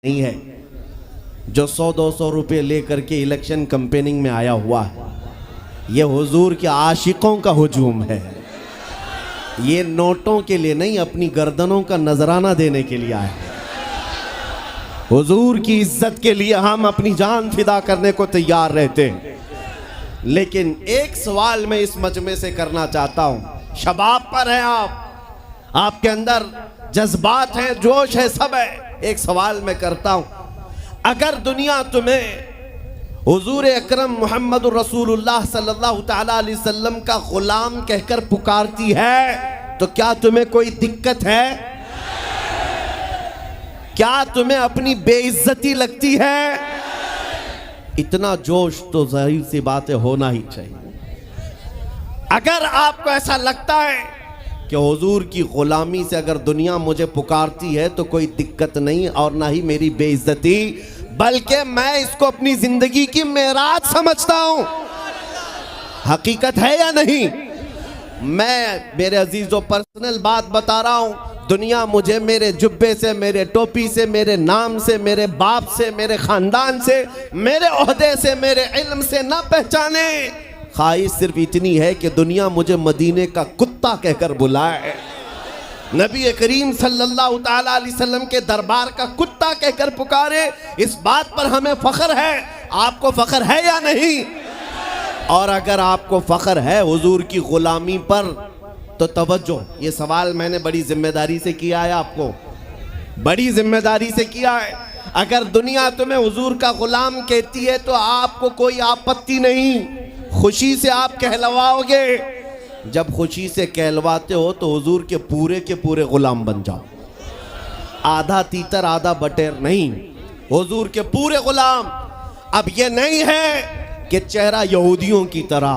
नहीं है जो 100-200 रुपये लेकर के इलेक्शन कैंपेनिंग में आया हुआ है। ये हुजूर के आशिकों का हुजूम है। ये नोटों के लिए नहीं, अपनी गर्दनों का नजराना देने के लिए आए। हुजूर की इज्जत के लिए हम अपनी जान फिदा करने को तैयार रहते हैं। लेकिन एक सवाल मैं इस मजमे से करना चाहता हूं। शबाब पर हैं आप, आपके अंदर जज्बात हैं, जोश है, सब है। एक सवाल मैं करता हूं, अगर दुनिया तुम्हें हुजूर अकरम मोहम्मद रसूलुल्लाह सल्लल्लाहु तआला अलैहि वसल्लम का गुलाम कहकर पुकारती है तो क्या तुम्हें कोई दिक्कत है? क्या तुम्हें अपनी बेइज्जती लगती है? इतना जोश तो जाहिर सी बात है होना ही चाहिए। अगर आपको ऐसा लगता है कि हुजूर की गुलामी से अगर दुनिया मुझे पुकारती है तो कोई दिक्कत नहीं और ना ही मेरी बेइज्जती, बल्कि मैं इसको अपनी जिंदगी की मेराज समझता हूं। हकीकत है या नहीं? मैं मेरे अजीजों पर्सनल बात बता रहा हूं। दुनिया मुझे मेरे जुब्बे से, मेरे टोपी से, मेरे नाम से, मेरे बाप से, मेरे खानदान से, मेरे ओहदे से, मेरे इल्म से ना पहचाने। ख्वाहिश सिर्फ इतनी है कि दुनिया मुझे मदीने का कुत्ता कहकर बुलाए, नबी करीम सल्लल्लाहु तआला अलैहि वसल्लम के दरबार का कुत्ता कहकर पुकारे। इस बात पर हमें फख्र है। आपको फख्र है या नहीं? और अगर आपको फख्र है हुजूर की गुलामी पर तो तवज्जो, ये सवाल मैंने बड़ी जिम्मेदारी से किया है, आपको बड़ी जिम्मेदारी से किया है। अगर दुनिया तुम्हें हुजूर का गुलाम कहती है तो आपको कोई आपत्ति नहीं, खुशी से आप कहलवाओगे। जब खुशी से कहलवाते हो तो हुजूर के पूरे गुलाम बन जाओ। आधा तीतर आधा बटेर नहीं, हुजूर के पूरे गुलाम। अब ये नहीं है कि चेहरा यहूदियों की तरह,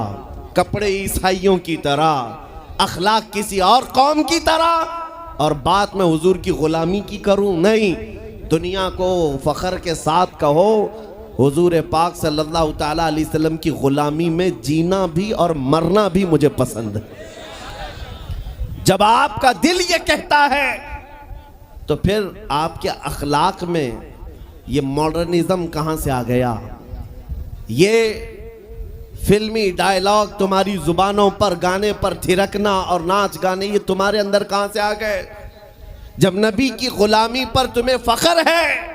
कपड़े ईसाइयों की तरह, अखलाक किसी और कौम की तरह और बात में हुजूर की गुलामी की करूं। नहीं, दुनिया को फख्र के साथ कहो हुजूर पाक सल्लल्लाहु तआला अलैहि वसल्लम की गुलामी में जीना भी और मरना भी मुझे पसंद है। जब आपका दिल ये कहता है तो फिर आपके अखलाक में ये मॉडर्निज्म कहां से आ गया? ये फिल्मी डायलॉग तुम्हारी जुबानों पर, गाने पर थिरकना और नाच गाने, ये तुम्हारे अंदर कहां से आ गए? जब नबी की गुलामी पर तुम्हें फख्र है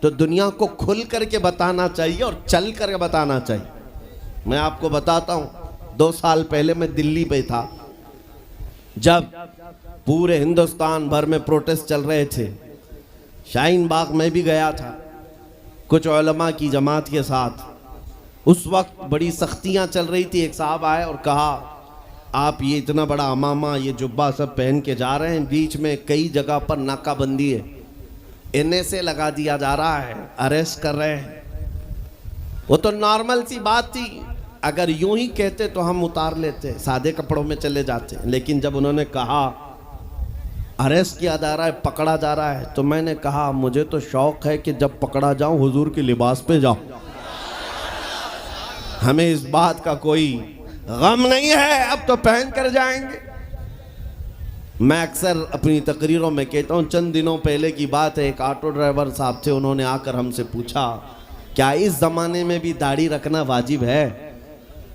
तो दुनिया को खुल करके बताना चाहिए और चल करके बताना चाहिए। मैं आपको बताता हूं, 2 साल पहले मैं दिल्ली पे था, जब पूरे हिंदुस्तान भर में प्रोटेस्ट चल रहे थे। शाहीन बाग में भी गया था कुछ उलमा की जमात के साथ। उस वक्त बड़ी सख्तियां चल रही थी। एक साहब आए और कहा, आप ये इतना बड़ा अमामा, ये जुब्बा सब पहन के जा रहे हैं, बीच में कई जगह पर नाकाबंदी है, इन्हें से लगा दिया जा रहा है, अरेस्ट कर रहे हैं। वो तो नॉर्मल सी बात थी, अगर यूं ही कहते तो हम उतार लेते, सादे कपड़ों में चले जाते। लेकिन जब उन्होंने कहा अरेस्ट किया जा रहा है, पकड़ा जा रहा है, तो मैंने कहा मुझे तो शौक है कि जब पकड़ा जाऊं हुजूर के लिबास पे जाऊं। हमें इस बात का कोई गम नहीं है, अब तो पहन कर जाएंगे। मैं अक्सर अपनी तकरीरों में कहता हूँ, चंद दिनों पहले की बात है, एक ऑटो ड्राइवर साहब थे, उन्होंने आकर हमसे पूछा क्या इस ज़माने में भी दाढ़ी रखना वाजिब है?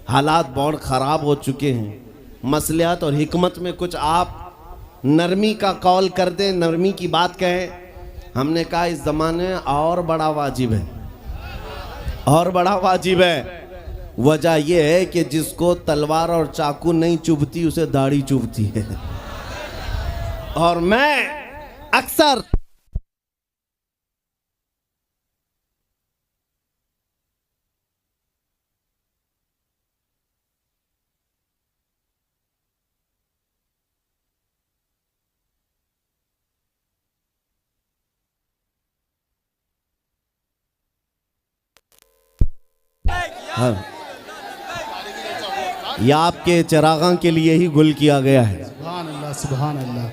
हालात बहुत ख़राब हो चुके हैं, मसलियात और हिकमत में कुछ आप नरमी का कौल कर दें, नरमी की बात कहें। हमने कहा इस ज़माने में और बड़ा वाजिब है, और बड़ा वाजिब है। वजह यह है कि जिसको तलवार और चाकू नहीं चुभती उसे दाढ़ी चुभती है। और मैं अक्सर यह आपके चिरागां के लिए ही गुल किया गया है। सुभान अल्लाह, सुभान अल्लाह।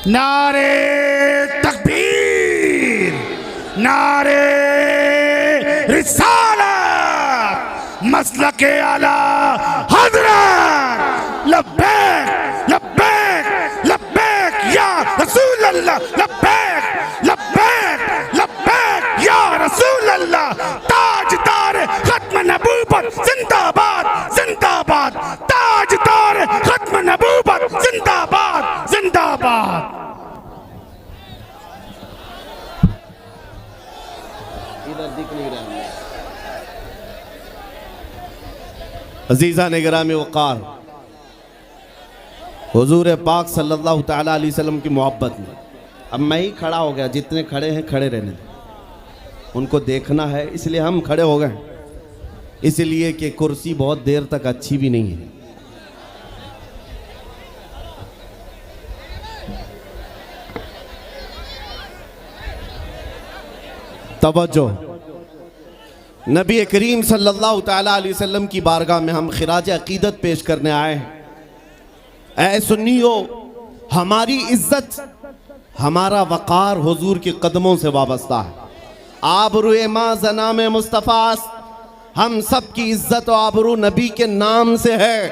नारे तकबीर, नारे रिसालत, मसलके आला अजीज़ा निगरामी वक़ार, हुजूर पाक सल्लल्लाहु तआला अलैहि वसल्लम की मोहब्बत में अब मैं ही खड़ा हो गया। जितने खड़े हैं खड़े रहने दें, उनको देखना है इसलिए हम खड़े हो गए, इसलिए कि कुर्सी बहुत देर तक अच्छी भी नहीं है। तवज्जो, नबी करीम सल्लल्लाहु तआला अलैहि वसल्लम की बारगाह में हम खिराज अकीदत पेश करने आए हैं। ऐ सुन्नियो, हमारी इज्जत, हमारा वक़ार हुजूर के कदमों से वाबस्ता है। आबरूए मा ज़नाम मुस्तफ़ा, हम सब की इज्जत और आबरू नबी के नाम से है।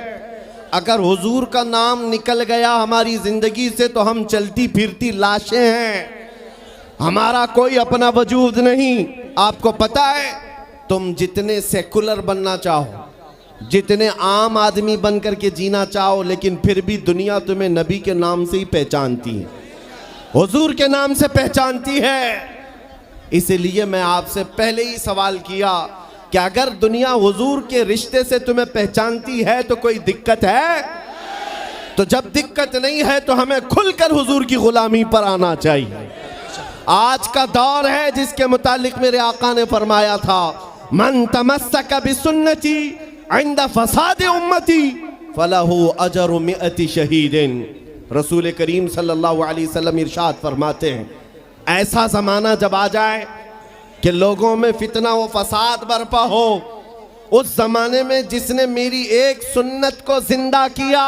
अगर हुजूर का नाम निकल गया हमारी ज़िंदगी से तो हम चलती फिरती लाशें हैं, हमारा कोई अपना वजूद नहीं। आपको पता है, तुम जितने सेकुलर बनना चाहो, जितने आम आदमी बन करके जीना चाहो, लेकिन फिर भी दुनिया तुम्हें नबी के नाम से ही पहचानती है, हुजूर के नाम से पहचानती है। इसलिए मैं आपसे पहले ही सवाल किया कि अगर दुनिया हुजूर के रिश्ते से तुम्हें पहचानती है तो कोई दिक्कत है? तो जब दिक्कत नहीं है तो हमें खुलकर हुजूर की गुलामी पर आना चाहिए। आज का दौर है जिसके मुतालिक मेरे आका ने फरमाया था, मन तमस्सक बिसुन्नती इंद फसाद उम्मती फलहु अजरु मिअति शहीदिन। रसूल करीम सल्लल्लाहु अलैहि वसल्लम इरशाद फरमाते हैं, ऐसा ज़माना जब आ जाए कि लोगों में फितना व फसाद बरपा हो, उस ज़माने में जिसने मेरी एक सुन्नत को जिंदा किया,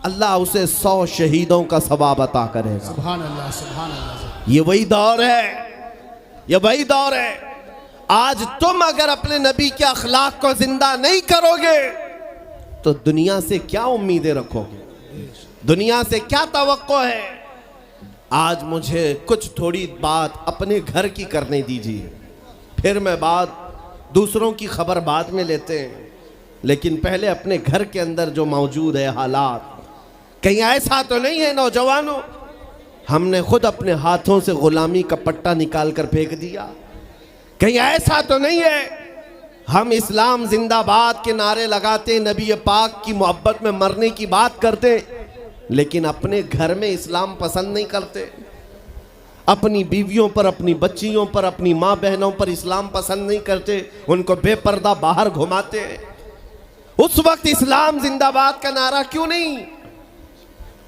अल्लाह उसे 100 शहीदों का सवाब अता करेगा। सुभान अल्लाह, सुभान अल्लाह। ये वही दौर है, ये वही दौर है। आज तुम अगर अपने नबी के अखलाक को जिंदा नहीं करोगे तो दुनिया से क्या उम्मीदें रखोगे, दुनिया से क्या तवक्को है। आज मुझे कुछ थोड़ी बात अपने घर की करने दीजिए, फिर मैं बात दूसरों की खबर बाद में लेते हैं, लेकिन पहले अपने घर के अंदर जो मौजूद है हालात, कहीं ऐसा तो नहीं है नौजवानों हमने खुद अपने हाथों से गुलामी का पट्टा निकाल कर फेंक दिया? कहीं ऐसा तो नहीं है हम इस्लाम जिंदाबाद के नारे लगाते, नबी पाक की मोहब्बत में मरने की बात करते, लेकिन अपने घर में इस्लाम पसंद नहीं करते, अपनी बीवियों पर, अपनी बच्चियों पर, अपनी माँ बहनों पर इस्लाम पसंद नहीं करते, उनको बेपर्दा बाहर घुमाते हैं। उस वक्त इस्लाम जिंदाबाद का नारा क्यों नहीं?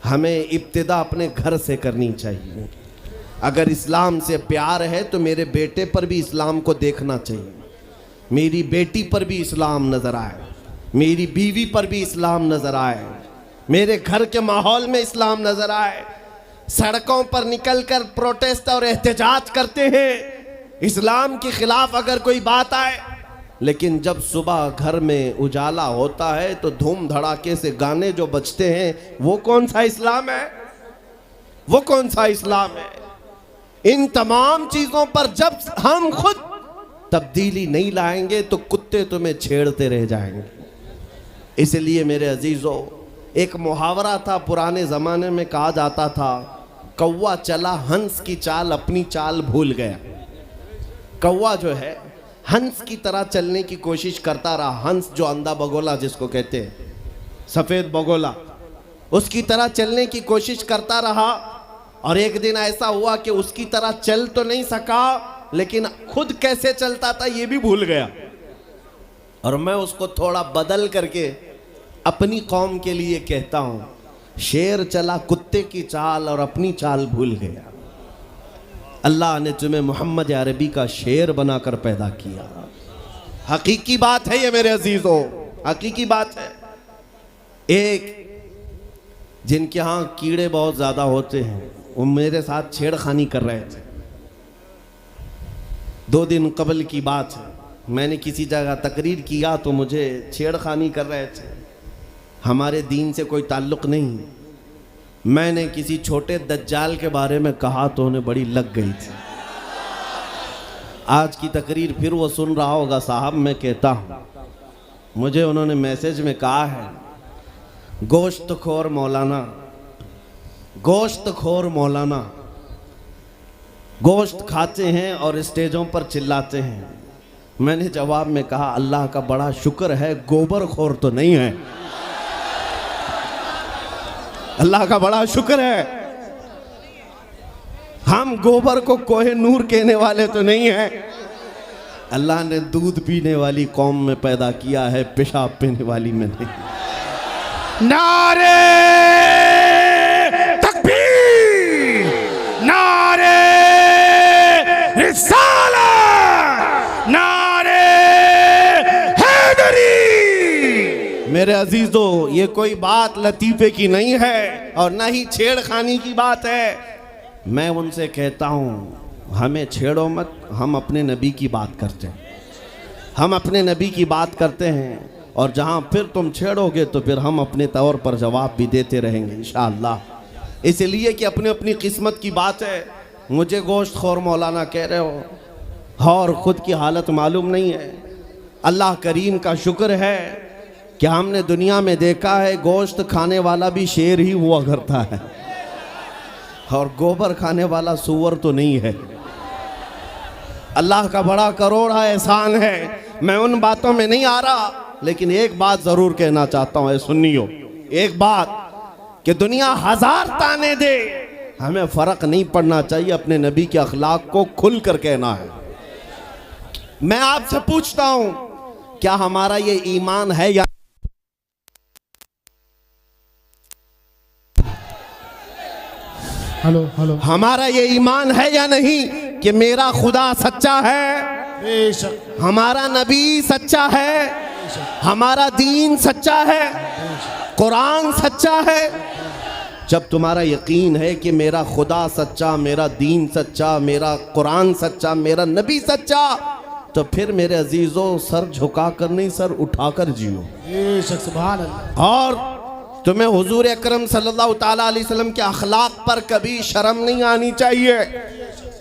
हमें इब्तिदा अपने घर से करनी चाहिए। अगर इस्लाम से प्यार है तो मेरे बेटे पर भी इस्लाम को देखना चाहिए, मेरी बेटी पर भी इस्लाम नज़र आए, मेरी बीवी पर भी इस्लाम नज़र आए, मेरे घर के माहौल में इस्लाम नज़र आए। सड़कों पर निकलकर प्रोटेस्ट और एहतजाज करते हैं इस्लाम के खिलाफ अगर कोई बात आए, लेकिन जब सुबह घर में उजाला होता है तो धूम धड़ाके से गाने जो बजते हैं, वो कौन सा इस्लाम है? वो कौन सा इस्लाम है? इन तमाम चीज़ों पर जब हम खुद तब्दीली नहीं लाएंगे तो कुत्ते तुम्हें छेड़ते रह जाएंगे। इसलिए मेरे अजीज़ों, एक मुहावरा था पुराने ज़माने में, कहा जाता था, कौवा चला हंस की चाल, अपनी चाल भूल गया। कौवा जो है हंस की तरह चलने की कोशिश करता रहा, हंस जो अंधा बगोला जिसको कहते हैं, सफ़ेद बगोला, उसकी तरह चलने की कोशिश करता रहा। और एक दिन ऐसा हुआ कि उसकी तरह चल तो नहीं सका, लेकिन खुद कैसे चलता था ये भी भूल गया। और मैं उसको थोड़ा बदल करके अपनी कौम के लिए कहता हूँ, शेर चला कुत्ते की चाल और अपनी चाल भूल गया। अल्लाह ने तुम्हें मोहम्मद अरबी का शेर बनाकर पैदा किया। हकीकी बात है ये मेरे अजीजों, हकीकी बात है। एक जिनके यहाँ कीड़े बहुत ज़्यादा होते हैं, वो मेरे साथ छेड़खानी कर रहे थे। 2 दिन कबल की बात है, मैंने किसी जगह तकरीर किया तो मुझे छेड़खानी कर रहे थे। हमारे दीन से कोई ताल्लुक़ नहीं। मैंने किसी छोटे दज्जाल के बारे में कहा तो उन्हें बड़ी लग गई थी। आज की तकरीर फिर वो सुन रहा होगा, साहब मैं कहता हूँ, मुझे उन्होंने मैसेज में कहा है, गोश्त खोर मौलाना, गोश्त खोर मौलाना, गोश्त खाते हैं और स्टेजों पर चिल्लाते हैं, मैंने जवाब में कहा अल्लाह का बड़ा शुक्र है गोबर खोर तो नहीं है, अल्लाह का बड़ा शुक्र है हम गोबर को कोहे नूर कहने वाले तो नहीं है। अल्लाह ने दूध पीने वाली कौम में पैदा किया है, पेशाब पीने वाली में नहीं। नारे तकबीर, नारे रिसालत, नारे हैदरी। मेरे अजीजों, ये कोई बात लतीफे की नहीं है और ना ही छेड़खानी की बात है। मैं उनसे कहता हूँ हमें छेड़ो मत, हम अपने नबी की बात करते हैं, हम अपने नबी की बात करते हैं और जहाँ फिर तुम छेड़ोगे तो फिर हम अपने तौर पर जवाब भी देते रहेंगे इंशाअल्लाह। इसलिए कि अपनी अपनी किस्मत की बात है। मुझे गोश्त खोर मौलाना कह रहे हो और ख़ुद की हालत मालूम नहीं है। अल्लाह करीम का शुक्र है कि हमने दुनिया में देखा है गोश्त खाने वाला भी शेर ही हुआ करता है और गोबर खाने वाला सूअर तो नहीं है। अल्लाह का बड़ा करोड़ा एहसान है। मैं उन बातों में नहीं आ रहा, लेकिन एक बात ज़रूर कहना चाहता हूँ, सुनियो एक बात, कि दुनिया हज़ार ताने दे, हमें फ़र्क नहीं पड़ना चाहिए, अपने नबी के अखलाक को खुल कर कहना है। मैं आपसे पूछता हूँ क्या हमारा ये ईमान है या हेलो हेलो, हमारा ये ईमान है या नहीं कि मेरा खुदा सच्चा है, बेशक हमारा नबी सच्चा है, हमारा दीन सच्चा है, कुरान सच्चा है। जब तुम्हारा यकीन है कि मेरा खुदा सच्चा, मेरा दीन सच्चा, मेरा कुरान सच्चा, मेरा नबी सच्चा, तो फिर मेरे अजीजों सर झुकाकर नहीं सर उठाकर जियो। बेशक सुभान अल्लाह। और तुम्हें हुजूर अकरम सल्लल्लाहु ताला अलैहि वसल्लम के अखलाक पर कभी शर्म नहीं आनी चाहिए।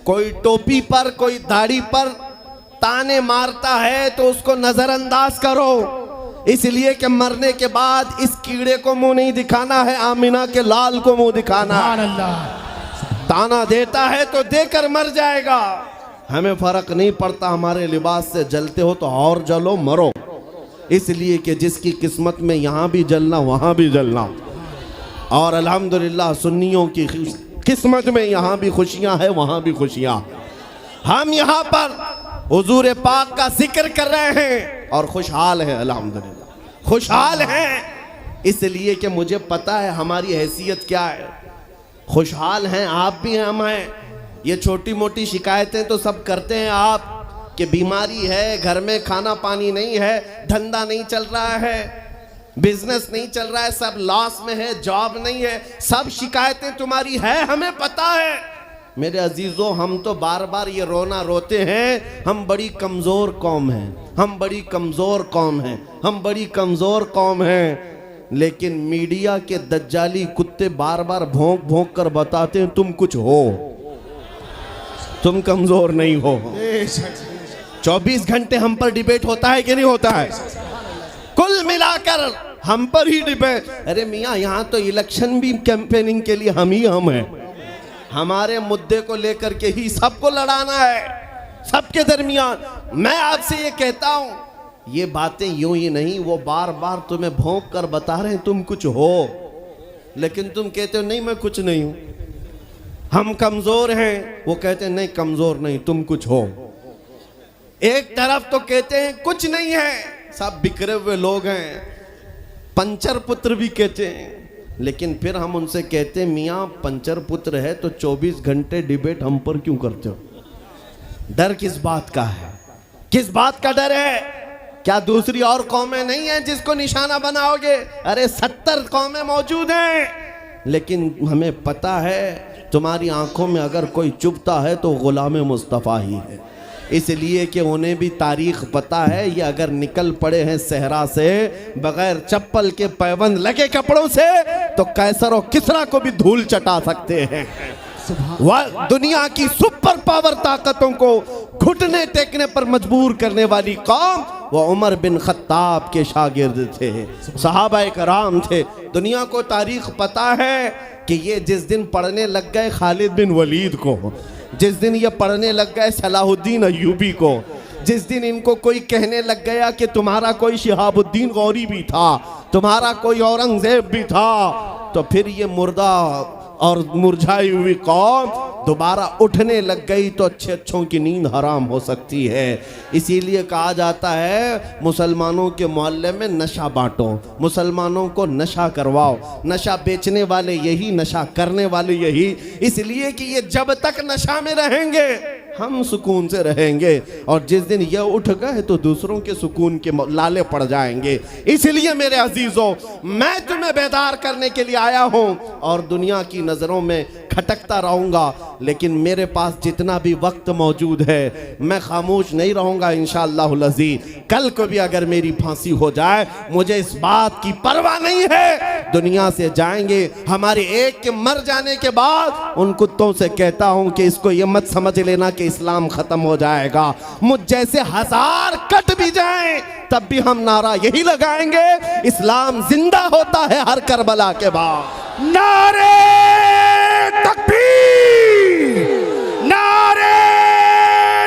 कोई टोपी पर, कोई दाढ़ी पर ताने मारता है तो उसको नजरअंदाज करो, इसलिए कि मरने के बाद इस कीड़े को मुंह नहीं दिखाना है, आमिना के लाल को मुंह दिखाना है। ताना देता है तो देकर मर जाएगा। हमें फर्क नहीं पड़ता, हमारे लिबास से जलते हो तो और जलो, मरो, इसलिए कि जिसकी किस्मत में यहाँ भी जलना वहाँ भी जलना। और अल्हम्दुलिल्लाह सुन्नियों की किस्मत में यहाँ भी खुशियाँ हैं, वहाँ भी खुशियाँ। हम यहाँ पर हुजूर पाक का जिक्र कर रहे हैं और खुशहाल हैं, अल्हम्दुलिल्लाह खुशहाल हैं, इसलिए कि मुझे पता है हमारी हैसियत क्या है। खुशहाल हैं आप भी, हम हैं। ये छोटी मोटी शिकायतें तो सब करते हैं आप कि बीमारी है, घर में खाना पानी नहीं है, धंधा नहीं चल रहा है, बिजनेस नहीं चल रहा है, सब लॉस में है, जॉब नहीं है, सब शिकायतें तुम्हारी है, हमें पता है। मेरे अजीजों, हम तो बार बार ये रोना रोते हैं, हम बड़ी कमज़ोर कौम हैं, हम बड़ी कमज़ोर कौम हैं, हम बड़ी कमज़ोर कौम हैं। लेकिन मीडिया के दज्जाली कुत्ते बार बार भौंक भौंक कर बताते हैं तुम कुछ हो, तुम कमज़ोर नहीं हो। 24 घंटे हम पर डिबेट होता है कि नहीं होता है? कुल मिलाकर हम पर ही डिबेट। अरे मियाँ, यहाँ तो इलेक्शन भी कैंपेनिंग के लिए हम हैं। हमारे मुद्दे को लेकर के ही सबको लड़ाना है, सबके दरमियान। मैं आपसे ये कहता हूँ, ये बातें यूं ही नहीं, वो बार बार तुम्हें भौंक कर बता रहे हैं तुम कुछ हो, लेकिन तुम कहते हो नहीं मैं कुछ नहीं हूँ। हम कमज़ोर हैं, वो कहते हैं नहीं कमज़ोर नहीं, तुम कुछ हो। एक तरफ तो कहते हैं कुछ नहीं है, सब बिखरे हुए लोग हैं, पंचर पुत्र भी कहते हैं, लेकिन फिर हम उनसे कहते हैं मियाँ पंचर पुत्र है तो 24 घंटे डिबेट हम पर क्यों करते हो? डर किस बात का है? किस बात का डर है? क्या दूसरी और कौमें नहीं हैं जिसको निशाना बनाओगे? अरे 70 कौमें मौजूद हैं, लेकिन हमें पता है तुम्हारी आंखों में अगर कोई चुभता है तो गुलाम मुस्तफ़ा ही है, इसलिए कि उन्हें भी तारीख पता है। ये अगर निकल पड़े हैं सहरा से बगैर चप्पल के, पैबंद लगे कपड़ों से, तो कैसर और किसरा को भी धूल चटा सकते हैं। वह दुनिया की सुपर पावर ताकतों को घुटने टेकने पर मजबूर करने वाली कौम, वह उमर बिन खत्ताब के शागिर्द थे, सहाबाए कराम थे। दुनिया को तारीख पता है कि ये जिस दिन पढ़ने लग गए खालिद बिन वलीद को, जिस दिन ये पढ़ने लग गए सलाहुद्दीन अय्यूबी को, जिस दिन इनको कोई कहने लग गया कि तुम्हारा कोई शिहाबुद्दीन गौरी भी था, तुम्हारा कोई औरंगजेब भी था, तो फिर ये मुर्दा और मुरझाई हुई कौम दोबारा उठने लग गई तो अच्छे अच्छों की नींद हराम हो सकती है। इसीलिए कहा जाता है मुसलमानों के मोहल्ले में नशा बांटो, मुसलमानों को नशा करवाओ। नशा बेचने वाले यही, नशा करने वाले यही, इसलिए कि ये जब तक नशा में रहेंगे हम सुकून से रहेंगे, और जिस दिन ये उठ गए तो दूसरों के सुकून के लाले पड़ जाएंगे। इसलिए मेरे अजीजों, मैं तुम्हें बेदार करने के लिए आया हूं और दुनिया की नजरों में खटकता रहूंगा, लेकिन मेरे पास जितना भी वक्त मौजूद है मैं खामोश नहीं रहूंगा इंशाअल्लाहुल अज़ीज़। कल को भी अगर मेरी फांसी हो जाए मुझे इस बात की परवाह नहीं है, दुनिया से जाएंगे। हमारे एक के मर जाने के बाद उन कुत्तों से कहता हूं कि इसको ये मत समझ लेना कि इस्लाम खत्म हो जाएगा। मुझ जैसे 1000 कट भी जाएं तब भी हम नारा यही लगाएंगे, इस्लाम जिंदा होता है हर करबला के बाद। नारे तकबीर, नारे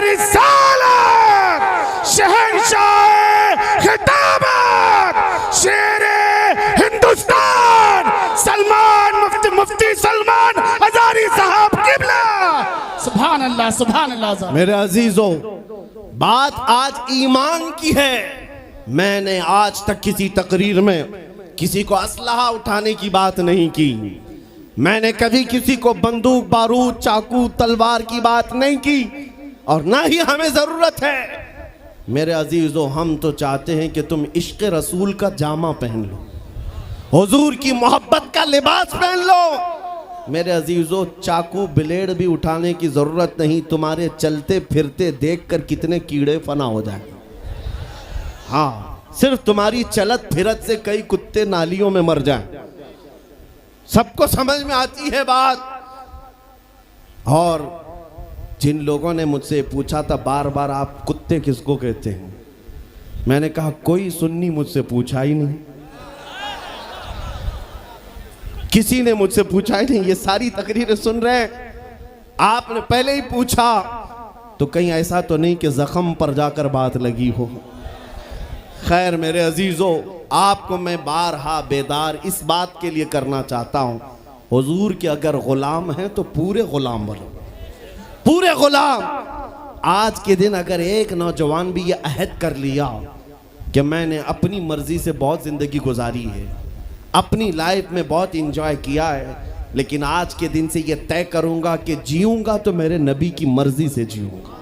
रिसालत, शहंशाह खिताबत, शेरे हिंदुस्तान सलमान मुफ्ती सलमान हजारी साहब किबला। सुभान अल्लाह, सुभान अल्लाह। मेरे अजीजों, बात आज ईमान की है। मैंने आज तक किसी तकरीर में किसी को असलहा उठाने की बात नहीं की, मैंने कभी किसी को बंदूक बारूद चाकू तलवार की बात नहीं की, और ना ही हमें जरूरत है। मेरे अजीजों, हम तो चाहते हैं कि तुम इश्क रसूल का जामा पहन लो, हुजूर की मोहब्बत का लिबास पहन लो। मेरे अजीजों, चाकू ब्लेड भी उठाने की जरूरत नहीं, तुम्हारे चलते फिरते देखकर कितने कीड़े फना हो जाए। हाँ, सिर्फ तुम्हारी चलत फिरत से कई कुत्ते नालियों में मर जाएं। सबको समझ में आती है बात। और जिन लोगों ने मुझसे पूछा था बार बार आप कुत्ते किसको कहते हैं, मैंने कहा कोई सुन्नी मुझसे पूछा ही नहीं, किसी ने मुझसे पूछा ही नहीं। ये सारी तकरीरें सुन रहे हैं, आपने पहले ही पूछा तो कहीं ऐसा तो नहीं कि जख्म पर जाकर बात लगी हो। खैर मेरे अजीजों, आपको मैं बारहा बेदार इस बात के लिए करना चाहता हूं, हुजूर के अगर गुलाम हैं तो पूरे गुलाम बनो, पूरे गुलाम। आज के दिन अगर एक नौजवान भी ये अहद कर लिया कि मैंने अपनी मर्जी से बहुत जिंदगी गुजारी है, अपनी लाइफ में बहुत इंजॉय किया है, लेकिन आज के दिन से ये तय करूंगा कि जीऊंगा तो मेरे नबी की मर्जी से जीऊंगा,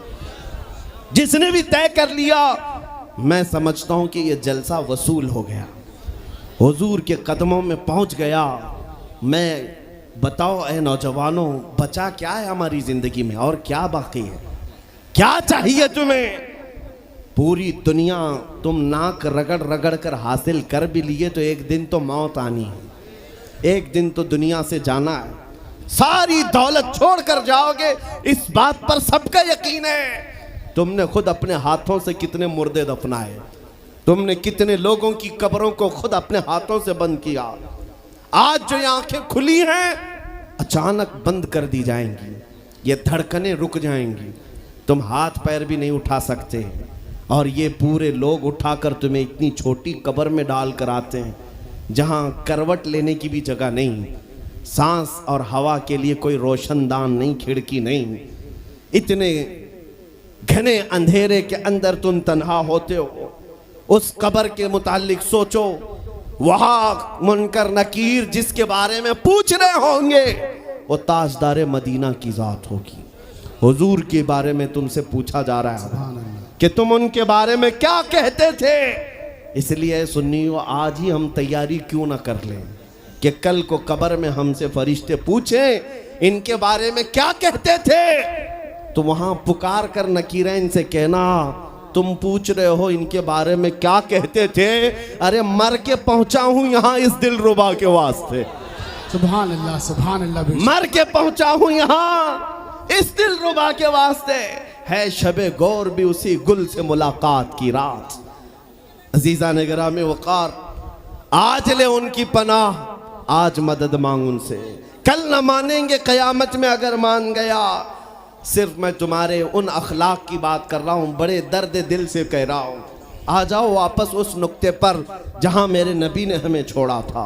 जिसने भी तय कर लिया, मैं समझता हूं कि ये जलसा वसूल हो गया, हुजूर के कदमों में पहुंच गया। मैं बताओ ए नौजवानों, बचा क्या है हमारी जिंदगी में, और क्या बाकी है, क्या चाहिए तुम्हें? पूरी दुनिया तुम नाक रगड़ रगड़ कर हासिल कर भी लिए तो एक दिन तो मौत आनी है, एक दिन तो दुनिया से जाना है। सारी दौलत छोड़कर जाओगे, इस बात पर सबका यकीन है। तुमने खुद अपने हाथों से कितने मुर्दे दफनाए, तुमने कितने लोगों की कब्रों को खुद अपने हाथों से बंद किया। आज जो ये आंखें खुली हैं अचानक बंद कर दी जाएंगी, ये धड़कनें रुक जाएंगी, तुम हाथ पैर भी नहीं उठा सकते, और ये पूरे लोग उठाकर तुम्हें इतनी छोटी कब्र में डाल कर आते हैं जहां करवट लेने की भी जगह नहीं, सांस और हवा के लिए कोई रोशनदान नहीं, खिड़की नहीं। इतने घने अंधेरे के अंदर तुम तन्हा होते हो। उस कब्र के मुतालिक सोचो, वहां मुनकर नकीर जिसके बारे में पूछ रहे होंगे वो ताजदार मदीना की जात होगी। हुजूर के बारे में तुमसे पूछा जा रहा है कि तुम उनके बारे में क्या कहते थे। इसलिए सुन्नियों, आज ही हम तैयारी क्यों ना कर लें कि कल को कब्र में हमसे फरिश्ते पूछें इनके बारे में क्या कहते थे, तो वहां पुकार कर नकीरैन से कहना तुम पूछ रहे हो इनके बारे में क्या कहते थे, अरे मर के पहुंचा हूं यहां इस दिलरुबा के वास्ते। सुभान अल्लाह, सुभान अल्लाह। मर के पहुंचा हूं यहां इस दिलरुबा के वास्ते, है शबे गौर भी उसी गुल से मुलाकात की रात। अजीजा ने गिरामे वकार, आज ले उनकी पनाह, आज मदद मांग उनसे, कल न मानेंगे कयामत में अगर मान गया। सिर्फ मैं तुम्हारे उन अखलाक की बात कर रहा हूँ, बड़े दर्द दिल से कह रहा हूँ। आ जाओ वापस उस नुक्ते पर जहाँ मेरे नबी ने हमें छोड़ा था।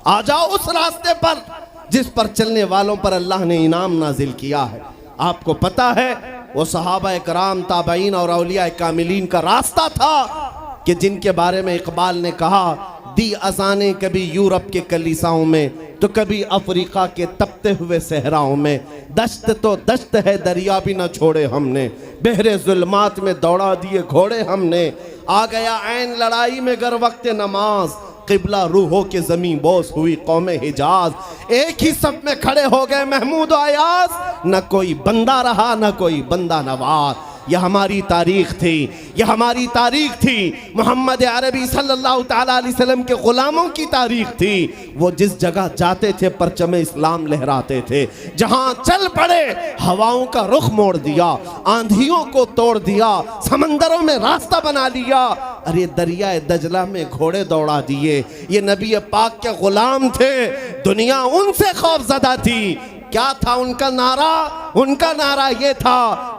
आ जाओ उस रास्ते पर जिस पर चलने वालों पर अल्लाह ने इनाम नाजिल किया है। आपको पता है वो सहाबा कराम, ताबईन और औलिया कामिलीन का रास्ता था कि जिनके बारे में इकबाल ने कहा, दी अजाने कभी यूरोप के कलीसाओं में तो कभी अफ्रीका के तपते हुए सहराओं में। दश्त तो दश्त है दरिया भी न छोड़े हमने, बहरे जुल्मात में दौड़ा दिए घोड़े हमने। आ गया ऐन लड़ाई में गर वक्त नमाज, किबला रूहों के ज़मीं बोस हुई कौम हिजाज। एक ही सब में खड़े हो गए महमूद अयाज, न कोई बंदा रहा न कोई बंदा नवाज। यह हमारी तारीख थी, यह हमारी तारीख थी। मोहम्मद अरबी सल्लल्लाहु ताला अलैहि वसल्लम के ग़ुलामों की तारीख थी। वो जिस जगह जाते थे परचम इस्लाम लहराते थे। जहाँ चल पड़े हवाओं का रुख मोड़ दिया, आंधियों को तोड़ दिया, समंदरों में रास्ता बना लिया। अरे दरिया दजला में घोड़े दौड़ा दिए। ये नबी पाक के ग़ुलाम थे, दुनिया उनसे खौफज़दा थी। क्या था उनका नारा? उनका नारा ये था,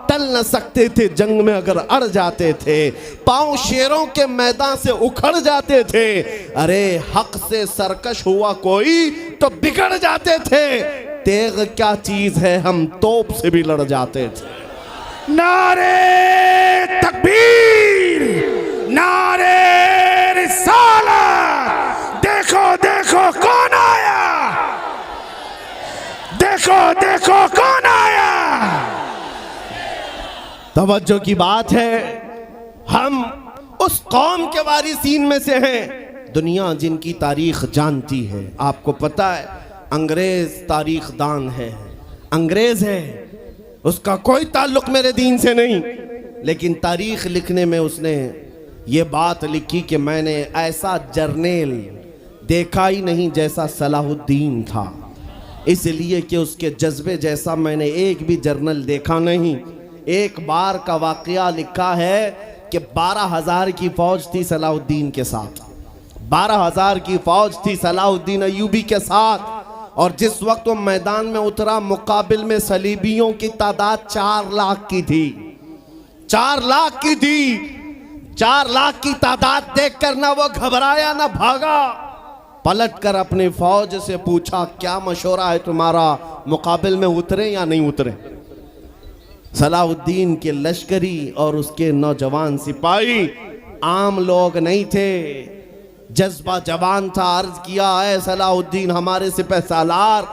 टल न सकते थे जंग में अगर अड़ जाते थे, पांव शेरों के मैदान से उखड़ जाते थे। अरे हक से सरकश हुआ कोई तो बिगड़ जाते थे। तेग क्या चीज है, हम तोप से भी लड़ जाते थे। नारे तकबीर, नारे रिसालत। देखो देखो कौन आया, देखो देखो कौन आया। तवज्जो की बात है, हम उस कौम के वारिसीन में से हैं दुनिया जिनकी तारीख जानती है। आपको पता है अंग्रेज तारीख दान है, अंग्रेज है, उसका कोई ताल्लुक मेरे दीन से नहीं, लेकिन तारीख लिखने में उसने ये बात लिखी कि मैंने ऐसा जर्नेल देखा ही नहीं जैसा सलाहुद्दीन था, इसलिए कि उसके जज्बे जैसा मैंने एक भी जर्नल देखा नहीं। एक बार का वाकया लिखा है कि 12,000 की फौज थी सलाहुद्दीन के साथ, 12,000 की फौज थी सलाहुद्दीन अय्यूबी के साथ। और जिस वक्त वो मैदान में उतरा, मुकाबिल में सलीबियों की तादाद 4 लाख की थी, 4 लाख की थी। 4 लाख की तादाद देखकर ना वो घबराया ना भागा, पलट कर अपनी फौज से पूछा, क्या मशवरा है तुम्हारा, मुकाबिल में उतरे या नहीं उतरे? सलाहुद्दीन के लश्करी और उसके नौजवान सिपाही आम लोग नहीं थे, जज्बा जवान था। अर्ज किया, है सलाहुद्दीन हमारे सिपहसालार,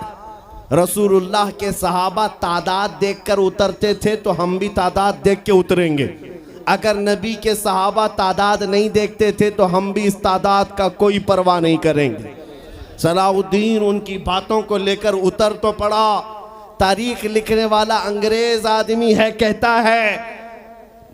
रसूलुल्लाह के सहाबा तादाद देखकर उतरते थे तो हम भी तादाद देख के उतरेंगे। अगर नबी के सहाबा तादाद नहीं देखते थे तो हम भी इस तादाद का कोई परवाह नहीं करेंगे। सलाहुद्दीन उनकी बातों को लेकर उतर तो पड़ा। तारीख लिखने वाला अंग्रेज आदमी है, कहता है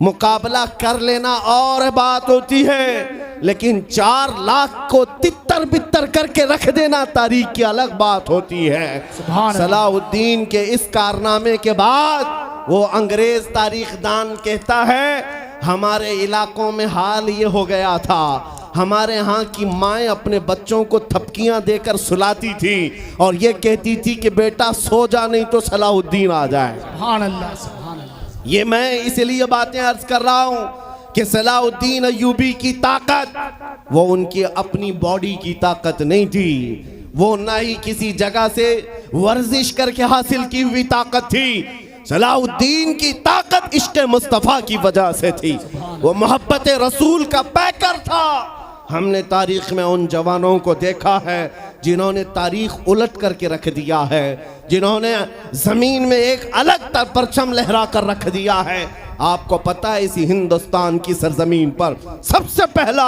मुकाबला कर लेना और बात होती है, लेकिन 4 लाख को तितर बितर करके रख देना तारीख की अलग बात होती है। सलाहुद्दीन के इस कारनामे के बाद वो अंग्रेज तारीखदान कहता है, हमारे इलाकों में हाल ये हो गया था, हमारे यहाँ की माएँ अपने बच्चों को थपकियाँ देकर सुलाती थी और ये कहती थी कि बेटा सो जा नहीं तो सलाहुद्दीन आ जाए। सुभान अल्लाह, सुभान अल्लाह। ये मैं इसलिए बातें अर्ज कर रहा हूँ कि सलाहुद्दीन अय्यूबी की ताकत वो उनकी अपनी बॉडी की ताकत नहीं थी, वो ना ही किसी जगह से वर्जिश करके हासिल की हुई ताकत थी। सलाहुद्दीन की ताकत इश्क़ मुस्तफ़ा की वजह से थी, वो मोहब्बत रसूल का पैकर था। हमने तारीख में उन जवानों को देखा है जिन्होंने तारीख उलट करके रख दिया है, जिन्होंने ज़मीन में एक अलग परचम लहरा कर रख दिया है। आपको पता है इसी हिंदुस्तान की सरजमीन पर सबसे पहला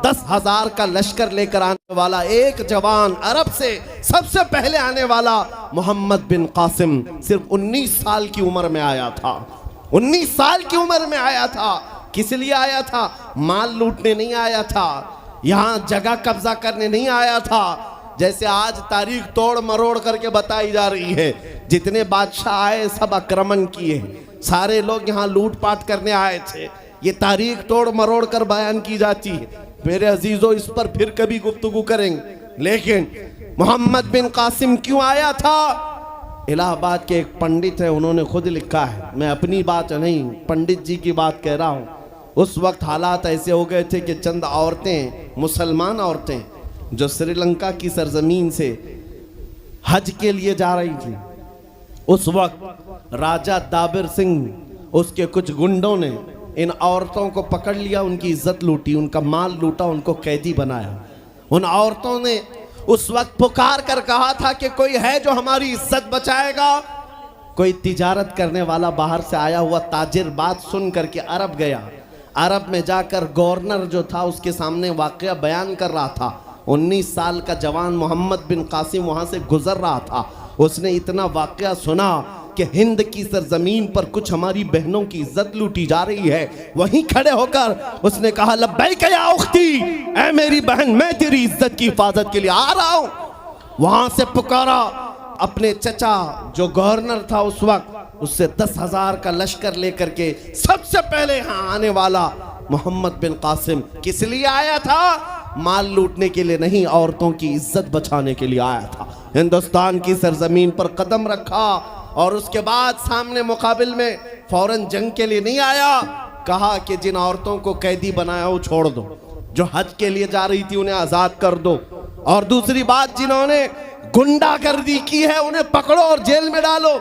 10,000 का लश्कर लेकर आने वाला एक जवान, अरब से सबसे पहले आने वाला मोहम्मद बिन कासिम सिर्फ 19 साल की उम्र में आया था। 19 साल की उम्र में आया था। किस लिए आया था? माल लूटने नहीं आया था, यहाँ जगह कब्जा करने नहीं आया था। जैसे आज तारीख तोड़ मरोड़ करके बताई जा रही है, जितने बादशाह आए सब आक्रमण किए, सारे लोग यहाँ लूटपाट करने आए थे। ये तारीख तोड़ मरोड़ कर बयान की जाती है। मेरे अजीजों, इस पर फिर कभी गुफ्तगू करेंगे, लेकिन मोहम्मद बिन कासिम क्यों आया था? इलाहाबाद के एक पंडित हैं, उन्होंने खुद लिखा है, मैं अपनी बात नहीं पंडित जी की बात कह रहा हूँ। उस वक्त हालात ऐसे हो गए थे कि चंद औरतें, मुसलमान औरतें जो श्रीलंका की सरजमीन से हज के लिए जा रही थी, उस वक्त राजा दाबिर सिंह उसके कुछ गुंडों ने इन औरतों को पकड़ लिया, उनकी इज्जत लूटी, उनका माल लूटा, उनको कैदी बनाया। उन औरतों ने उस वक्त पुकार कर कहा था कि कोई है जो हमारी इज्जत बचाएगा। कोई तिजारत करने वाला बाहर से आया हुआ ताजिर बात सुन करके अरब गया। अरब में जाकर गवर्नर जो था उसके सामने वाकया बयान कर रहा था। 19 साल का जवान मोहम्मद बिन कासिम वहां से गुजर रहा था। उसने इतना वाकया सुना कि हिंद की सरजमीन पर कुछ हमारी बहनों की इज्जत लूटी जा रही है। वहीं खड़े होकर उसने कहा, लब्बैक या उख्ती, ऐ मेरी बहन, मैं तेरी इज्जत की हिफाजत के लिए आ रहा हूं। वहां से पुकारा अपने चचा जो गवर्नर था उस वक्त, उससे 10,000 का लश्कर लेकर के सबसे पहले यहाँ आने वाला मोहम्मद बिन कासिम किस लिए आया था? माल लूटने के लिए नहीं, औरतों की इज्जत बचाने के लिए आया था। हिंदुस्तान की सरजमीन पर कदम रखा और उसके बाद सामने मुकाबिल में फौरन जंग के लिए नहीं आया। कहा कि जिन औरतों को कैदी बनाया वो छोड़ दो, जो हज के लिए जा रही थी उन्हें आजाद कर दो, और दूसरी बात, जिन्होंने गुंडागर्दी की है उन्हें पकड़ो और जेल में डालो।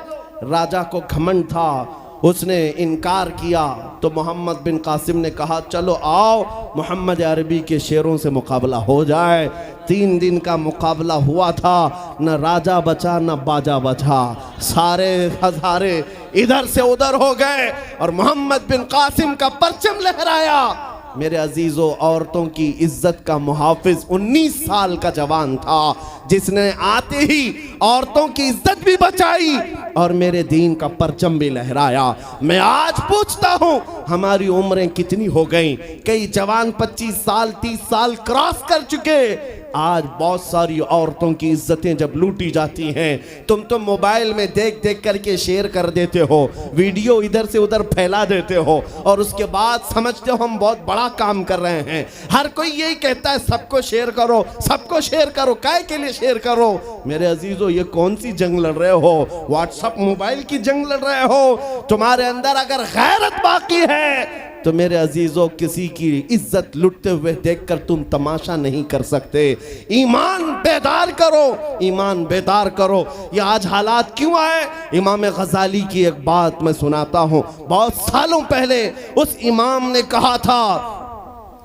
राजा को घमंड था, उसने इनकार किया तो मोहम्मद बिन कासिम ने कहा, चलो आओ मोहम्मद अरबी के शेरों से मुकाबला हो जाए। 3 दिन का मुकाबला हुआ था, न राजा बचा न बाजा बचा, सारे हजारे इधर से उधर हो गए और मोहम्मद बिन कासिम का परचम लहराया। मेरे अजीजों, औरतों की इज्जत का मुहाफिज 19 साल का जवान था, जिसने आते ही औरतों की इज्जत भी बचाई और मेरे दीन का परचम भी लहराया। मैं आज पूछता हूं, हमारी उम्रें कितनी हो गई? कई जवान 25 साल 30 साल क्रॉस कर चुके। आज बहुत सारी औरतों की इज्जतें जब लूटी जाती हैं, तुम तो मोबाइल में देख देख करके शेयर कर देते हो, वीडियो इधर से उधर फैला देते हो और उसके बाद समझते हो हम बहुत बड़ा काम कर रहे हैं। हर कोई यही कहता है सबको शेयर करो, सबको शेयर करो, काय के लिए शेयर करो? मेरे अजीजों, ये कौन सी जंग लड़ रहे हो? व्हाट्सएप मोबाइल की जंग लड़ रहे हो? तुम्हारे अंदर अगर गैरत बाकी है तो मेरे अजीजों, किसी की इज्जत लुटते हुए देखकर तुम तमाशा नहीं कर सकते। ईमान बेदार करो, ईमान बेदार करो। ये आज हालात क्यों आए? इमाम गजाली की एक बात मैं सुनाता हूँ। बहुत सालों पहले उस इमाम ने कहा था,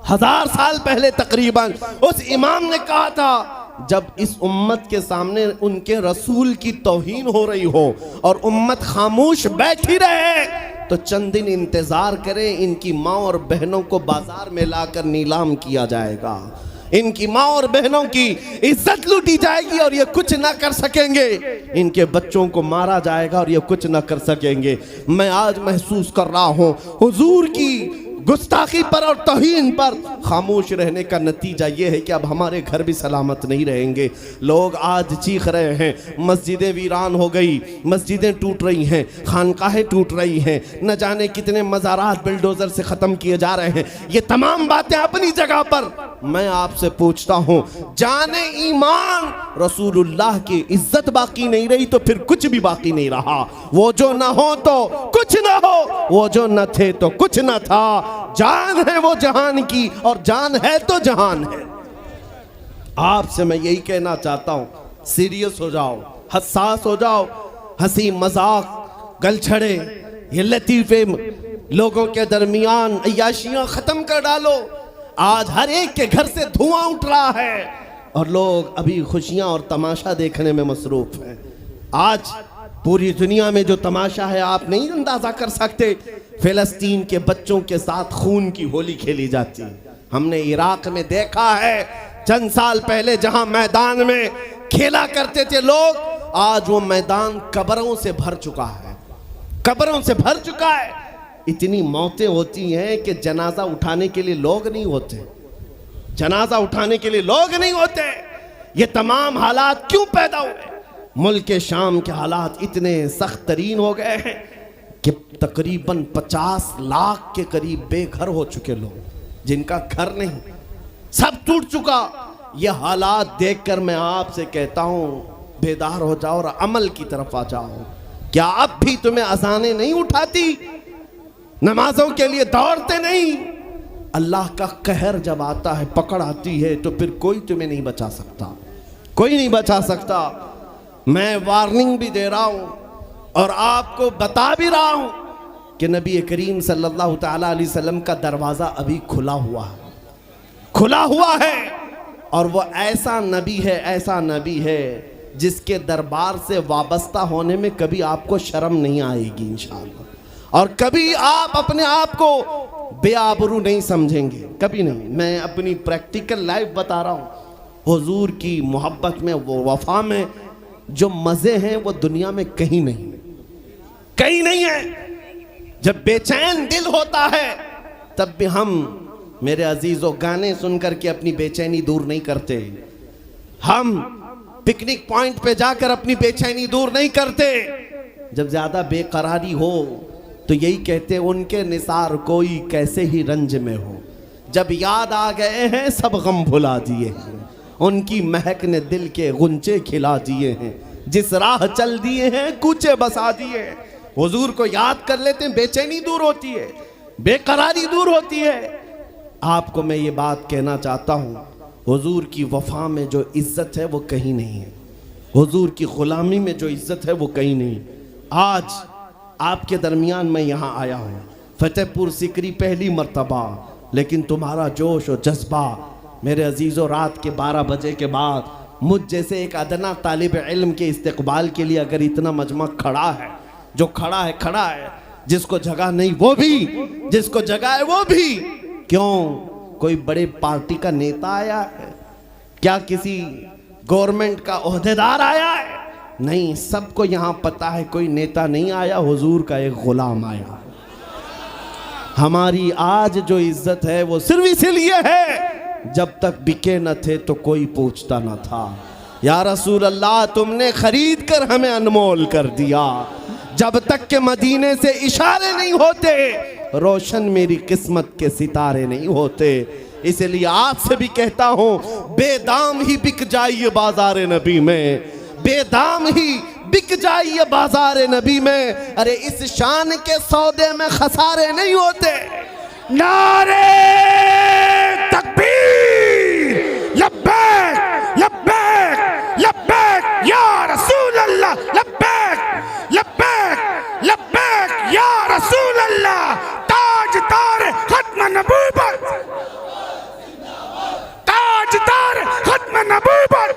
1000 साल पहले तकरीबन, उस इमाम ने कहा था, जब इस उम्मत के सामने उनके रसूल की तौहीन हो रही हो और उम्मत खामोश बैठी रहे तो चंद दिन इंतजार करें, इनकी माँ और बहनों को बाजार में लाकर नीलाम किया जाएगा, इनकी माँ और बहनों की इज्जत लूटी जाएगी और ये कुछ ना कर सकेंगे, इनके बच्चों को मारा जाएगा और ये कुछ ना कर सकेंगे। मैं आज महसूस कर रहा हूँ हुजूर की गुस्ताखी पर और तौहीन पर खामोश रहने का नतीजा ये है कि अब हमारे घर भी सलामत नहीं रहेंगे। लोग आज चीख रहे हैं, मस्जिदें वीरान हो गई, मस्जिदें टूट रही हैं, खानकाहें टूट रही हैं, न जाने कितने मज़ारात बिल्डोज़र से ख़त्म किए जा रहे हैं। ये तमाम बातें अपनी जगह पर। मैं आपसे पूछता हूँ, जाने ईमान रसूलुल्लाह की इज्जत बाकी नहीं रही तो फिर कुछ भी बाकी नहीं रहा। वो जो न हो तो कुछ न हो, वो जो न थे तो कुछ न था। जान है वो जहान की और जान है तो जहान है। आपसे मैं यही कहना चाहता हूं, सीरियस हो जाओ, हसास हो जाओ। हंसी मजाक, गलछड़े, ये लतीफे लोगों के दरमियान अय्याशियां खत्म कर डालो। आज हर एक के घर से धुआं उठ रहा है और लोग अभी खुशियां और तमाशा देखने में मसरूफ हैं। आज पूरी दुनिया में जो तमाशा है आप नहीं अंदाजा कर सकते। फिलिस्तीन के बच्चों के साथ खून की होली खेली जाती है। हमने इराक में देखा है चंद साल पहले, जहां मैदान में खेला करते थे लोग, आज वो मैदान कब्रों से भर चुका है, कब्रों से भर चुका है। इतनी मौतें होती हैं कि जनाजा उठाने के लिए लोग नहीं होते, जनाजा उठाने के लिए लोग नहीं होते। ये तमाम हालात क्यों पैदा हुए? मुल्क के शाम के हालात इतने सख्त तरीन हो गए हैं कि तकरीबन 50 लाख के करीब बेघर हो चुके लोग, जिनका घर नहीं, सब टूट चुका। ये हालात देखकर मैं आपसे कहता हूं, बेदार हो जाओ और अमल की तरफ आ जाओ। क्या अब भी तुम्हें अजानें नहीं उठाती, नमाजों के लिए दौड़ते नहीं? अल्लाह का कहर जब आता है, पकड़ आती है, तो फिर कोई तुम्हें नहीं बचा सकता, कोई नहीं बचा सकता। मैं वार्निंग भी दे रहा हूं और आपको बता भी रहा हूं कि नबी करीम सल्लल्लाहु ताला अलैहि वसल्लम का दरवाज़ा अभी खुला हुआ है, खुला हुआ है। और वो ऐसा नबी है, ऐसा नबी है जिसके दरबार से वाबस्ता होने में कभी आपको शर्म नहीं आएगी इंशाअल्लाह, और कभी आप अपने आप को बेआबरू नहीं समझेंगे, कभी नहीं। मैं अपनी प्रैक्टिकल लाइफ बता रहा हूँ। हुजूर की मोहब्बत में, वो वफा में जो मज़े हैं वो दुनिया में कहीं नहीं, कहीं नहीं है। जब बेचैन दिल होता है तब भी हम, मेरे अजीजों, गाने सुन करके अपनी बेचैनी दूर नहीं करते। हम पिकनिक पॉइंट पे जाकर अपनी बेचैनी दूर नहीं करते। जब ज्यादा बेकरारी हो तो यही कहते, उनके निसार कोई कैसे ही रंज में हो, जब याद आ गए हैं सब गम भुला दिए हैं, उनकी महक ने दिल के गुंचे खिला दिए हैं, जिस राह चल दिए हैं कूचे बसा दिए हैं। हुजूर को याद कर लेते हैं, बेचैनी दूर होती है, बेकरारी दूर होती है। आपको मैं ये बात कहना चाहता हूँ, हुजूर की वफा में जो इज्जत है वो कहीं नहीं है, हुजूर की गुलामी में जो इज्जत है वो कहीं नहीं। आज आपके दरमियान मैं यहाँ आया हूँ, फतेहपुर सिकरी पहली मर्तबा, लेकिन तुम्हारा जोश और जज्बा मेरे अजीज़ों, रात के 12 बजे के बाद मुझ जैसे एक अदना तालिब इल्म के इस्तकबाल के लिए अगर इतना मजमा खड़ा है, जो खड़ा है खड़ा है, जिसको जगह नहीं वो भी, जिसको जगह है वो भी। क्यों? कोई बड़े पार्टी का नेता आया है क्या? किसी गवर्नमेंट का ओहदेदार आया है? नहीं, सबको यहां पता है कोई नेता नहीं आया, हुजूर का एक गुलाम आया। हमारी आज जो इज्जत है वो सिर्फ इसीलिए है, जब तक बिके न थे तो कोई पूछता न था। या रसूल अल्लाह, तुमने खरीद कर हमें अनमोल कर दिया। जब तक के मदीने से इशारे नहीं होते, रोशन मेरी किस्मत के सितारे नहीं होते। इसलिए आपसे भी कहता हूं, बेदाम ही बिक जाइए बाजार नबी में, बेदाम ही बिक जाइए बाजार नबी में। अरे इस शान के सौदे में खसारे नहीं होते। नारे तकबीर, लब्बैक लब्बैक लब्बैक या रसूल अल्लाह, लब्बैक लब्बैक लब्बैक या रसूल अल्लाह। ताजदार खत्म नबूवत, ताजदार खत्म नबूवत।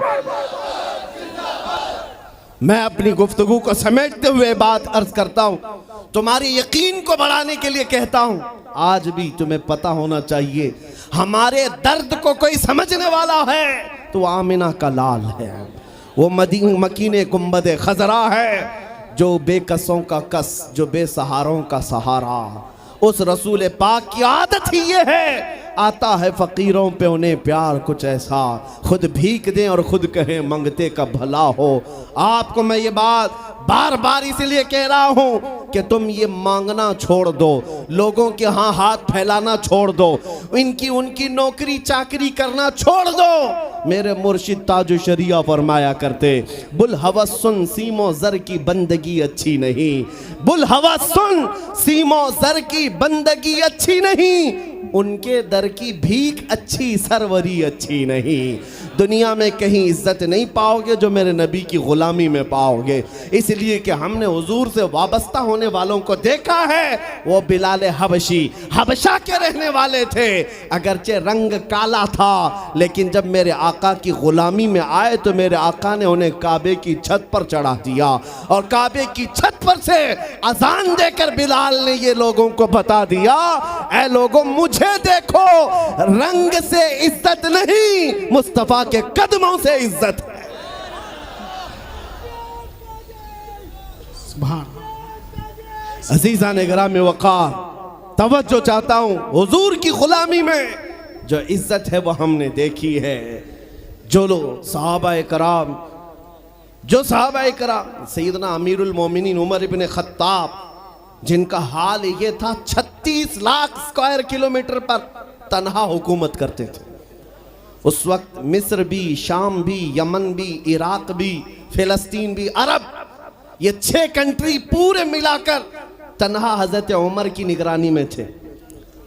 मैं अपनी गुफ्तगू को समेटते हुए बात अर्ज करता हूं, तुम्हारे यकीन को बढ़ाने के लिए कहता हूं, आज भी तुम्हें पता होना चाहिए, हमारे दर्द को कोई समझने वाला है तो आमिना का लाल है, वो मकीने गुंबद खजरा है, जो बेकसों का कस, जो बेसहारों का सहारा। उस रसूल पाक की आदत ही ये है, आता है फकीरों पे उन्हें प्यार कुछ ऐसा, खुद भीख दें और खुद कहें मंगते का भला हो। आपको मैं ये बात बार बार इसलिए कह रहा हूं कि तुम ये मांगना छोड़ दो, लोगों के यहाँ हाथ फैलाना छोड़ दो, इनकी उनकी नौकरी चाकरी करना छोड़ दो। मेरे मुर्शिद ताजु शरिया फरमाया करते, बुल हवस सुन सीमो जर की बंदगी अच्छी नहीं, बुल हवस सुन सीमो जर की बंदगी अच्छी नहीं, उनके दर की भीख अच्छी, सरवरी अच्छी नहीं। दुनिया में कहीं इज्जत नहीं पाओगे जो मेरे नबी की गुलामी में पाओगे। इसलिए कि हमने हुजूर से वाबस्ता होने वालों को देखा है, वो बिलाल हबशी हबशा के रहने वाले थे, अगरचे रंग काला था, लेकिन जब मेरे आका की गुलामी में आए तो मेरे आका ने उन्हें काबे की छत पर चढ़ा दिया, और काबे की छत पर से अजान देकर बिलाल ने ये लोगों को बता दिया, ऐ लोगों मुझे देखो, रंग से इज्जत नहीं, मुस्तफा के कदमों से इज्जत है। अजीज़ान गिराम वक़ार, तवज्जो चाहता हूं, हुजूर की गुलामी में जो इज्जत है वो हमने देखी है। जो लोग सहाबाए कराम, जो सहाबाए कराम, सैयदना अमीरुल मोमिनीन उमर इब्न खत्ताब, जिनका हाल ये था 36 लाख स्क्वायर किलोमीटर पर तन्हा हुकूमत करते थे, उस वक्त मिस्र भी, शाम भी, यमन भी, इराक भी, फिलिस्तीन भी, अरब, ये 6 कंट्री पूरे मिलाकर तन्हा हजरत उमर की निगरानी में थे।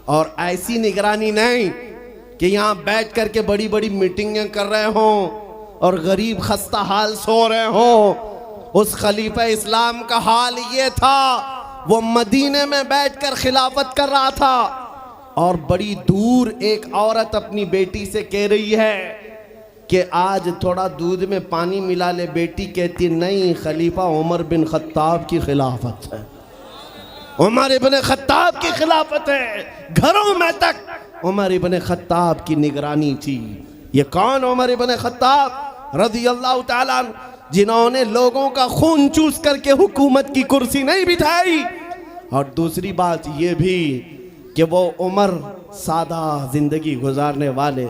और ऐसी निगरानी नहीं कि यहाँ बैठ करके बड़ी बड़ी मीटिंगें कर रहे हों और गरीब खस्ता हाल सो रहे हों। उस खलीफा इस्लाम का हाल ये था, वो मदीने में बैठकर खिलाफत कर रहा था और बड़ी दूर एक औरत अपनी बेटी से कह रही है कि आज थोड़ा दूध में पानी मिला ले। बेटी कहती नहीं, खलीफा उमर बिन खत्ताब की खिलाफत है, उमर इब्ने खत्ताब की खिलाफत है। घरों में तक उमर इब्ने खत्ताब की निगरानी थी। ये कौन? उमर इब्ने खत्ताब रज़ी अल्लाह ताला अन्हु, जिन्होंने लोगों का खून चूस करके हुकूमत की कुर्सी नहीं बिठाई। और दूसरी बात ये भी कि वो उमर सादा जिंदगी गुजारने वाले,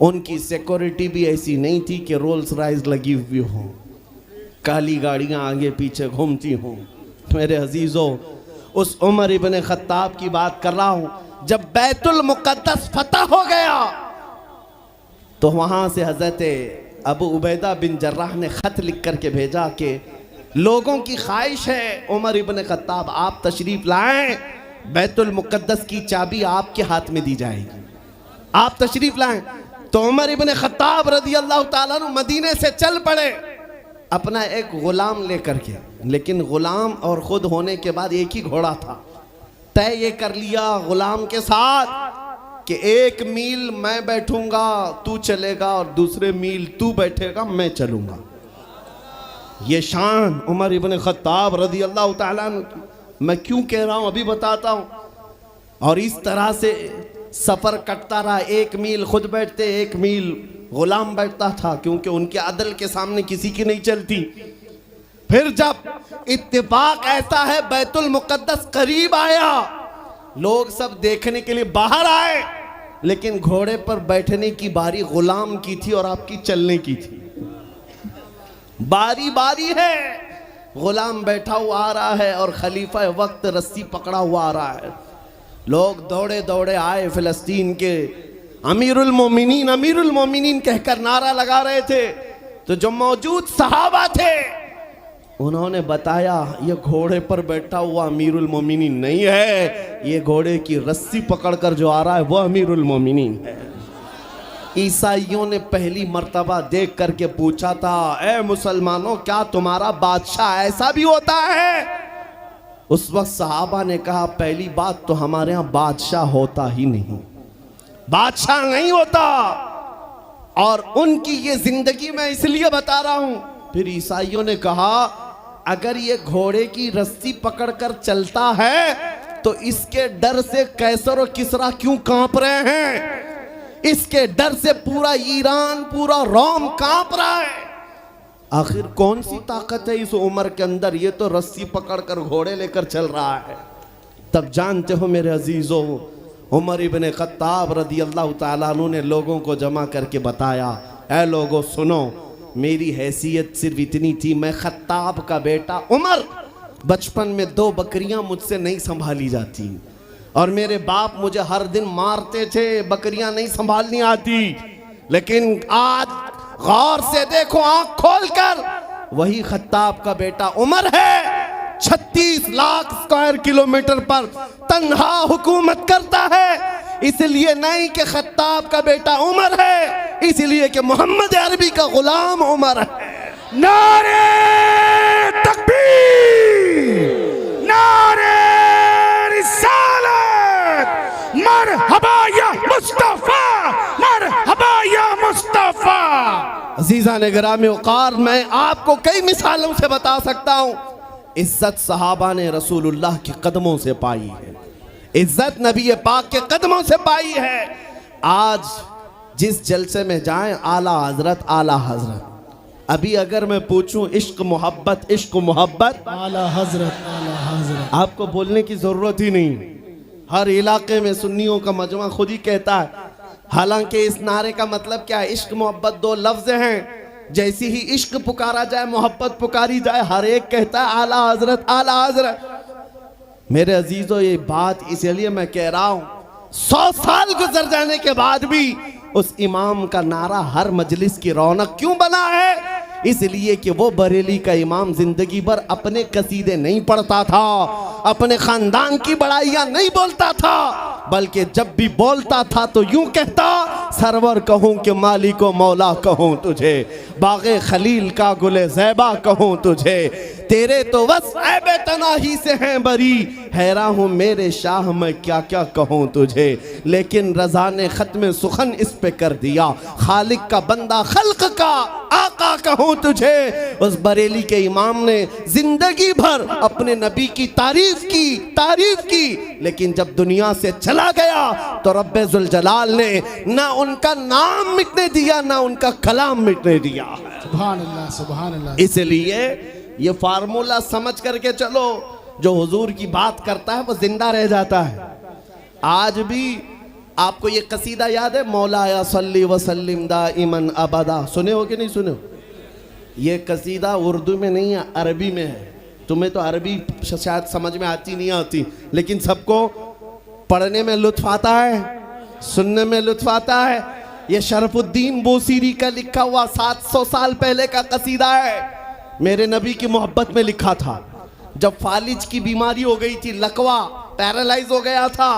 उनकी सिक्योरिटी भी ऐसी नहीं थी कि रोल्स रॉयस लगी हुई हो, काली गाड़ियां आगे पीछे घूमती हों। मेरे अजीज़ों, उस उमर इब्ने खत्ताब की बात कर रहा हूं। जब बैतुल मुक़द्दस फतह हो गया तो वहां से हजरत अबू उबैदा बिन जर्राह ने खत लिख करके भेजा कि लोगों की ख्वाहिश है उमर इब्ने खत्ताब आप तशरीफ लाएं, बैतुल मुक़द्दस की चाबी आपके हाथ में दी जाएगी, आप तशरीफ लाएं। तो उमर इब्ने खत्ताब रज़ी अल्लाह ताला अन्हु मदीने से चल पड़े अपना एक गुलाम लेकर के। लेकिन गुलाम और खुद होने के बाद एक ही घोड़ा था। तय ये कर लिया गुलाम के साथ कि 1 मील मैं बैठूंगा तू चलेगा और दूसरे मील तू बैठेगा मैं चलूंगा। ये शान उमर इब्ने खत्ताब रज़ी अल्लाह ताला अन्हु की। मैं क्यों कह रहा हूं अभी बताता हूं। और इस तरह से सफर कटता रहा। 1 मील खुद बैठते, 1 मील गुलाम बैठता था, क्योंकि उनके अदल के सामने किसी की नहीं चलती। फिर जब इत्तेफाक ऐसा है बैतुल मुक़द्दस करीब आया, लोग सब देखने के लिए बाहर आए, लेकिन घोड़े पर बैठने की बारी गुलाम की थी और आपकी चलने की थी। बारी बारी है, गुलाम बैठा हुआ आ रहा है और खलीफा वक्त रस्सी पकड़ा हुआ आ रहा है। लोग दौड़े दौड़े आए, फिलिस्तीन के अमीरुल मोमिनीन कहकर नारा लगा रहे थे। तो जो मौजूद सहाबा थे उन्होंने बताया ये घोड़े पर बैठा हुआ अमीरुल मोमिनीन नहीं है, ये घोड़े की रस्सी पकड़कर जो आ रहा है वो अमीरुल मोमिनीन है। ईसाइयों ने पहली मर्तबा देख करके पूछा था, ए मुसलमानों क्या तुम्हारा बादशाह ऐसा भी होता है? उस वक्त सहाबा ने कहा पहली बात तो हमारे यहाँ बादशाह होता ही नहीं, बादशाह नहीं होता। और उनकी ये जिंदगी मैं इसलिए बता रहा हूं। फिर ईसाइयों ने कहा अगर ये घोड़े की रस्सी पकड़कर चलता है तो इसके डर से कैसर और किसरा क्यों कांप रहे हैं? इसके डर से पूरा ईरान, पूरा रोम कांप रहा है। आखिर कौन सी ताकत है इस उमर के अंदर? ये तो रस्सी पकड़कर घोड़े लेकर चल रहा है। तब जानते हो मेरे अजीजों, उमर इब्ने खत्ताब रज़ी अल्लाह ताला अन्हु ने लोगों को जमा करके बताया, ऐ लोगों सुनो, मेरी हैसियत सिर्फ इतनी थी, मैं खत्ताब का बेटा उमर, बचपन में 2 बकरियां मुझसे नहीं संभाली जाती और मेरे बाप मुझे हर दिन मारते थे, बकरियां नहीं संभालनी आती। लेकिन आज गौर से देखो, आंख खोलकर, वही खत्ताब का बेटा उमर है। 36 लाख स्क्वायर किलोमीटर पर तन्हा हुकूमत करता है। इसलिए नहीं कि खत्ताब का बेटा उमर है, इसलिए कि मोहम्मद अरबी का गुलाम उमर है। नारे तकबीर, नारे रिसालत, मरहबा या मुस्तफा, मरहबा या मुस्तफा। अजीजा ने गिरामी औकार, मैं आपको कई मिसालों से बता सकता हूं। इज्जत सहाबा ने रसूलुल्लाह के कदमों से पाई है, इज्जत नबी पाक के कदमों से पाई है। आज जिस जलसे में जाएं, आला हजरत आला हजरत। अभी अगर मैं पूछूं इश्क मोहब्बत, इश्क मोहब्बत, आला हजरत आला हजरत, आपको बोलने की जरूरत ही नहीं। हर इलाके में सुन्नियों का मजमा खुद ही कहता है। हालांकि इस नारे का मतलब क्या है? इश्क मोहब्बत 2 लफ्ज हैं। जैसी ही इश्क पुकारा जाए, मोहब्बत पुकारी जाए, हर एक कहता है आला हजरत आला हजरत। मेरे अजीजों, ये बात इसलिए मैं कह रहा हूं, 100 साल गुजर जाने के बाद भी उस इमाम का नारा हर मजलिस की रौनक क्यों बना है? इसलिए कि वो बरेली का इमाम जिंदगी भर अपने कसीदे नहीं पढ़ता था, अपने खानदान की बड़ाइयां नहीं बोलता था, बल्कि जब भी बोलता था तो यूं कहता, सरवर कहूं कि मालिको मौला कहूं तुझे, बागे खलील का गुले ज़ैबा कहूं तुझे, तेरे तो बस ऐबे तनाही से हैं बरी, हैरान हूं मेरे शाह मैं क्या क्या कहूं तुझे। लेकिन रज़ा ने ख़त्म सुखन इस पे कर दिया, खालिक का बंदा खल्क का आका कहूं तुझे। उस बरेली के इमाम ने जिंदगी भर अपने नबी की तारीफ की, लेकिन जब दुनिया से चला गया तो रब्बे जुल जलाल ने ना उनका नाम मिटने दिया, ना उनका कलाम मिटने दिया। सुभान अल्लाह, सुभान अल्लाह। इसलिए ये फार्मूला समझ करके चलो, जो हुजूर की बात करता है वो जिंदा रह जाता है। आज भी आपको ये कसीदा याद है, मौलाया सल्ली वसल्लिम दाइमन अबदा, सुने हो कि नहीं सुने हो? ये कसीदा उर्दू में नहीं है, अरबी में है। तुम्हें तो अरबी शायद समझ में आती नहीं आती, लेकिन सबको पढ़ने में लुत्फ आता है, सुनने में लुत्फ आता है। ये शरफुद्दीन बोसीरी का लिखा हुआ 700 साल पहले का कसीदा है। मेरे नबी की मोहब्बत में लिखा था। जब फालिज की बीमारी हो गई थी, लकवा, पैरालाइज हो गया था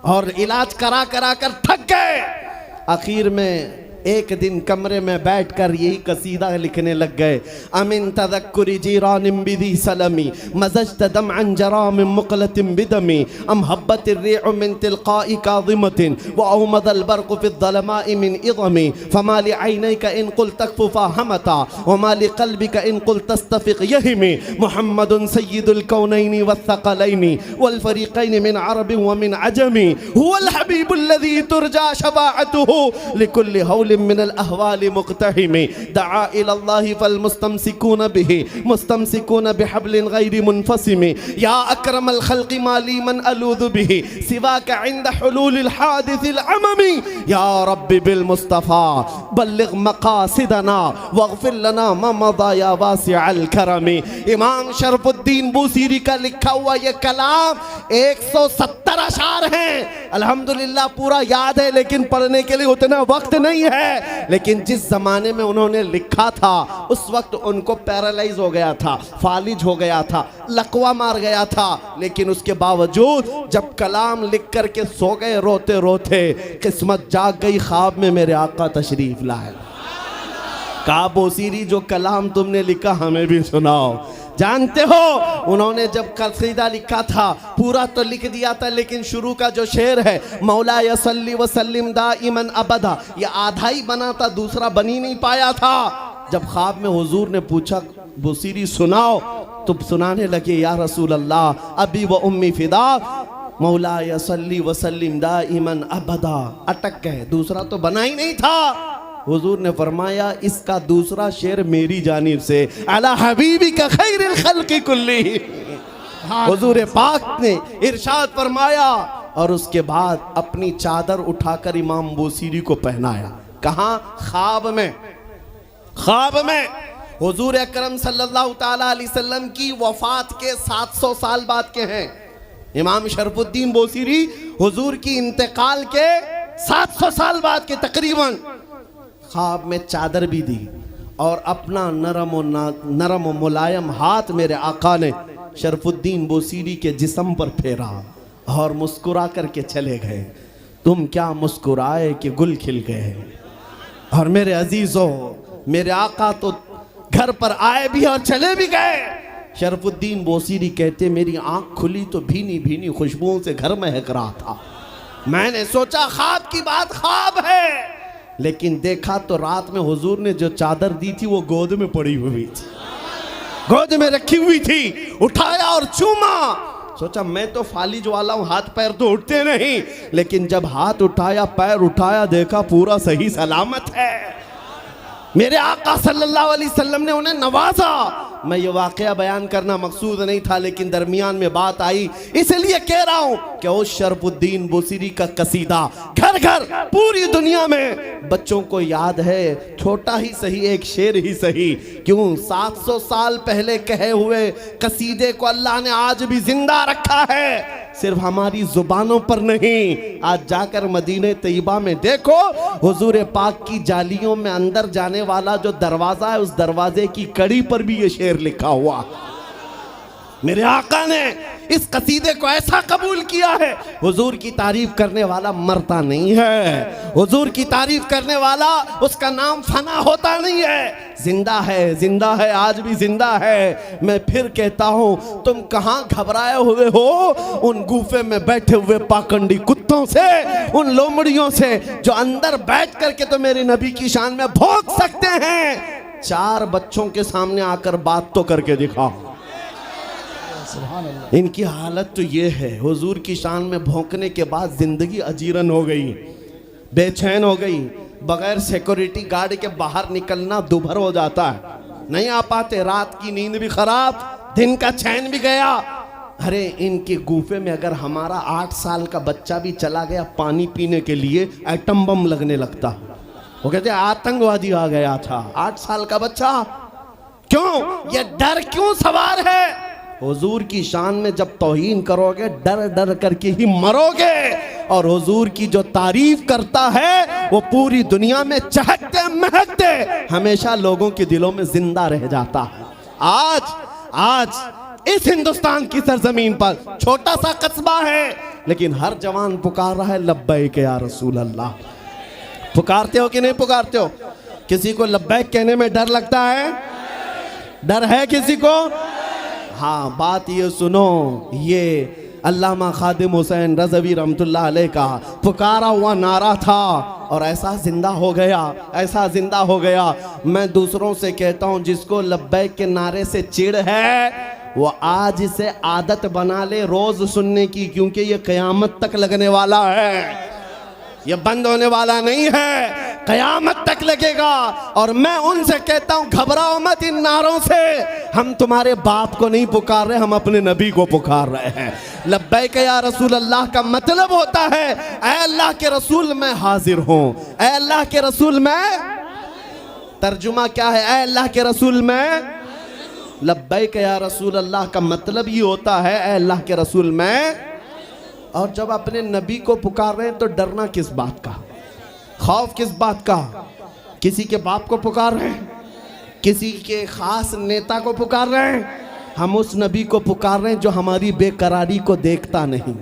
और इलाज करा करा कर थक गए, आखिर में एक दिन कमरे में बैठकर यही कसीदा लिखने लग गए। अमिन तज़क्कुरि जीरानिम बिदी सलमी मज़ज्त दमअन जरामिम मुक़लतिम बिदमी अम हब्बतिर रिअ मिन तिलक़ाइ काज़िमतिन व औमदल बर्क़ु फ़िज़्ज़लमाइ मिन इज़मी फमा लिअयनैका इन क़ुल तकफ़ुफ़ा हमता व मा लिक़ल्बिका इन क़ुल तस्तफ़िक़ यहिमी मुहम्मदुन सय्यिदुल कौनैनि वस्सक़लैनि वल फ़रीक़ैनि मिन अरबिन व मिन अजमी हुवल हबीबुल्लज़ी तुरजा शफ़ाअतुहु लिकुल्लि हौल मिनल अहवालि मुक़तहिमी दआ इलल्लाहि फल मुस्तमसिकून बिही मुस्तमसिकून बिहब्लिन गैरि मुनफ़सिमी या अकरमल खल्क़ि माली मन अलूज़ु बिही सिवाका इंद हुलूलिल हादिसिल अममी या रब्बी बिल मुस्तफ़ा बल्लिग़ मक़ासिदना वग़फ़िर लना मा मज़ा या वासिअल करमी। इमाम शरफुद्दीन बूसीरी का लिखा हुआ ये कलाम 170 अशार हैं। अल्हम्दुलिल्लाह पूरा याद है, लेकिन पढ़ने के लिए उतना वक्त नहीं है। लेकिन जिस जमाने में उन्होंने लिखा था उस वक्त उनको पैरालाइज हो गया था, फालिज हो गया था, लकवा मार गया था, लेकिन उसके बावजूद जब कलाम लिख करके सो गए रोते रोते, किस्मत जाग गई, ख्वाब में मेरे आका तशरीफ लाए। कहा बोसीरी जो कलाम तुमने लिखा हमें भी सुनाओ। जानते हो उन्होंने जब कसीदा लिखा था पूरा तो लिख दिया था, लेकिन शुरू का जो शेर है मौला यसल्ली वसल्लिम दाइमन अबदा, ये आधा ही बना था, दूसरा बन ही नहीं पाया था। जब ख्वाब में हुजूर ने पूछा बुसीरी सुनाओ, तो सुनाने लगे या रसूल अल्लाह अबी व उम्मी फिदा मौला यसल्ली वसल्लिम दाइमन अबदा, अटक गए, दूसरा तो बना ही नहीं था। हुजूर ने फरमाया इसका दूसरा शेर मेरी जानिब से अला हबीबी का खैरिल खल्क़ि कुल्ली। हुजूर पाक ने इरशाद फरमाया और उसके बाद अपनी चादर उठाकर इमाम बूसीरी को पहनाया। कहाँ? ख्वाब में। ख्वाब में हुजूर अकरम सल्लल्लाहु ताला अलैहि वसल्लम की वफात के 700 साल बाद के हैं। इमाम शरफुद्दीन बूसीरी हुजूर की इंतकाल के 700 साल बाद के तकरीबन ख्वाब में चादर भी दी और अपना नरम व मुलायम हाथ मेरे आका ने शरफुद्दीन बूसीरी के जिस्म पर फेरा और मुस्कुरा करके चले गए। तुम क्या मुस्कुराए कि गुल खिल गए। और मेरे अजीजों, मेरे आका तो घर पर आए भी और चले भी गए। शरफुद्दीन बूसीरी कहते मेरी आंख खुली तो भीनी भीनी खुशबुओं से घर महक रहा था। मैंने सोचा ख्वाब की बात ख्वाब है, लेकिन देखा तो रात में हुजूर ने जो चादर दी थी वो गोद में पड़ी हुई थी, गोद में रखी हुई थी। उठाया और चूमा। सोचा मैं तो फालिज वाला हूँ, हाथ पैर तो उठते नहीं, लेकिन जब हाथ उठाया, पैर उठाया, देखा पूरा सही सलामत है। मेरे आका सल्लल्लाहु अलैहि वसल्लम ने उन्हें नवाजा। मैं ये वाकया बयान करना मकसूद नहीं था, लेकिन दरमियान में बात आई, इसलिए कह रहा हूँ कि उस शरफुद्दीन बूसीरी का कसीदा घर घर पूरी दुनिया में बच्चों को याद है। छोटा ही सही, एक शेर ही सही, क्यों 700 साल पहले कहे हुए कसीदे को अल्लाह ने आज भी जिंदा रखा है। सिर्फ हमारी जुबानों पर नहीं, आज जाकर मदीने तैयबा में देखो, हुजूर पाक की जालियों में अंदर जाने वाला जो दरवाजा है, उस दरवाजे की कड़ी पर भी ये शेर लिखा हुआ। मेरे आका ने इस कसीदे को ऐसा कबूल किया है, हुजूर की तारीफ करने वाला मरता नहीं है, हुजूर की तारीफ करने वाला उसका नाम फना होता नहीं है, जिंदा है, आज भी जिंदा है। मैं फिर कहता हूँ, तुम कहाँ घबराए हुए हो उन गुफे में बैठे हुए पाखंडी कुत्तों से, उन लोमड़ियों से जो अंदर बैठ करके तो मेरे नबी की शान में भौंक सकते हैं। 4 बच्चों के सामने आकर बात तो करके दिखाओ। इनकी हालत तो ये है, हुजूर की शान में भौंकने के बाद जिंदगी अजीरन हो गई, बेचैन हो गई, बगैर सिक्योरिटी गार्ड के बाहर निकलना दुभर हो जाता है, नहीं आ पाते, रात की नींद भी खराब, दिन का चैन भी गया। अरे इनके गुफे में अगर हमारा 8 साल का बच्चा भी चला गया पानी पीने के लिए, एटम बम लगने लगता। वो कहते आतंकवादी आ गया था, 8 साल का बच्चा। क्यों? ये डर क्यों सवार है? हुजूर की शान में जब तौहीन करोगे, डर डर करके ही मरोगे। और हुजूर की जो तारीफ करता है वो पूरी दुनिया में चहकते महकते हमेशा लोगों के दिलों में जिंदा रह जाता है। आज इस हिंदुस्तान की सरजमीन पर छोटा सा कस्बा है, लेकिन हर जवान पुकार रहा है लब्बैक या रसूल अल्लाह। पुकारते हो कि नहीं पुकारते हो? किसी को लब्बैक कहने में डर लगता है? डर है किसी को? हाँ, बात ये सुनो, ये अल्लामा खादिम हुसैन रज़वी रहमतुल्लाह अलैह का पुकारा हुआ नारा था और ऐसा जिंदा हो गया, ऐसा जिंदा हो गया। मैं दूसरों से कहता हूँ, जिसको लब्बैक के नारे से चिढ़ है वो आज इसे आदत बना ले रोज सुनने की, क्योंकि ये क़यामत तक लगने वाला है, ये बंद होने वाला नहीं है, क़यामत तक लगेगा। और मैं उनसे कहता हूं, घबराओ मत इन नारों से, हम तुम्हारे बाप को नहीं पुकार रहे, हम अपने नबी को पुकार रहे हैं। लब्बैक या रसूल अल्लाह का मतलब होता है, ऐ अल्लाह के रसूल मैं हाजिर हूं, ऐ अल्लाह के रसूल मैं, तर्जुमा क्या है? ऐ अल्लाह के रसूल मैं, लब्बैक या रसूल अल्लाह का मतलब ये होता है, ऐ अल्लाह के रसूल मैं। और जब अपने नबी को पुकार रहे हैं तो डरना किस बात का, खौफ किस बात का? किसी के बाप को पुकार रहे हैं, किसी के खास नेता को पुकार रहे हैं? हम उस नबी को पुकार रहे हैं जो हमारी बेकरारी को देखता नहीं,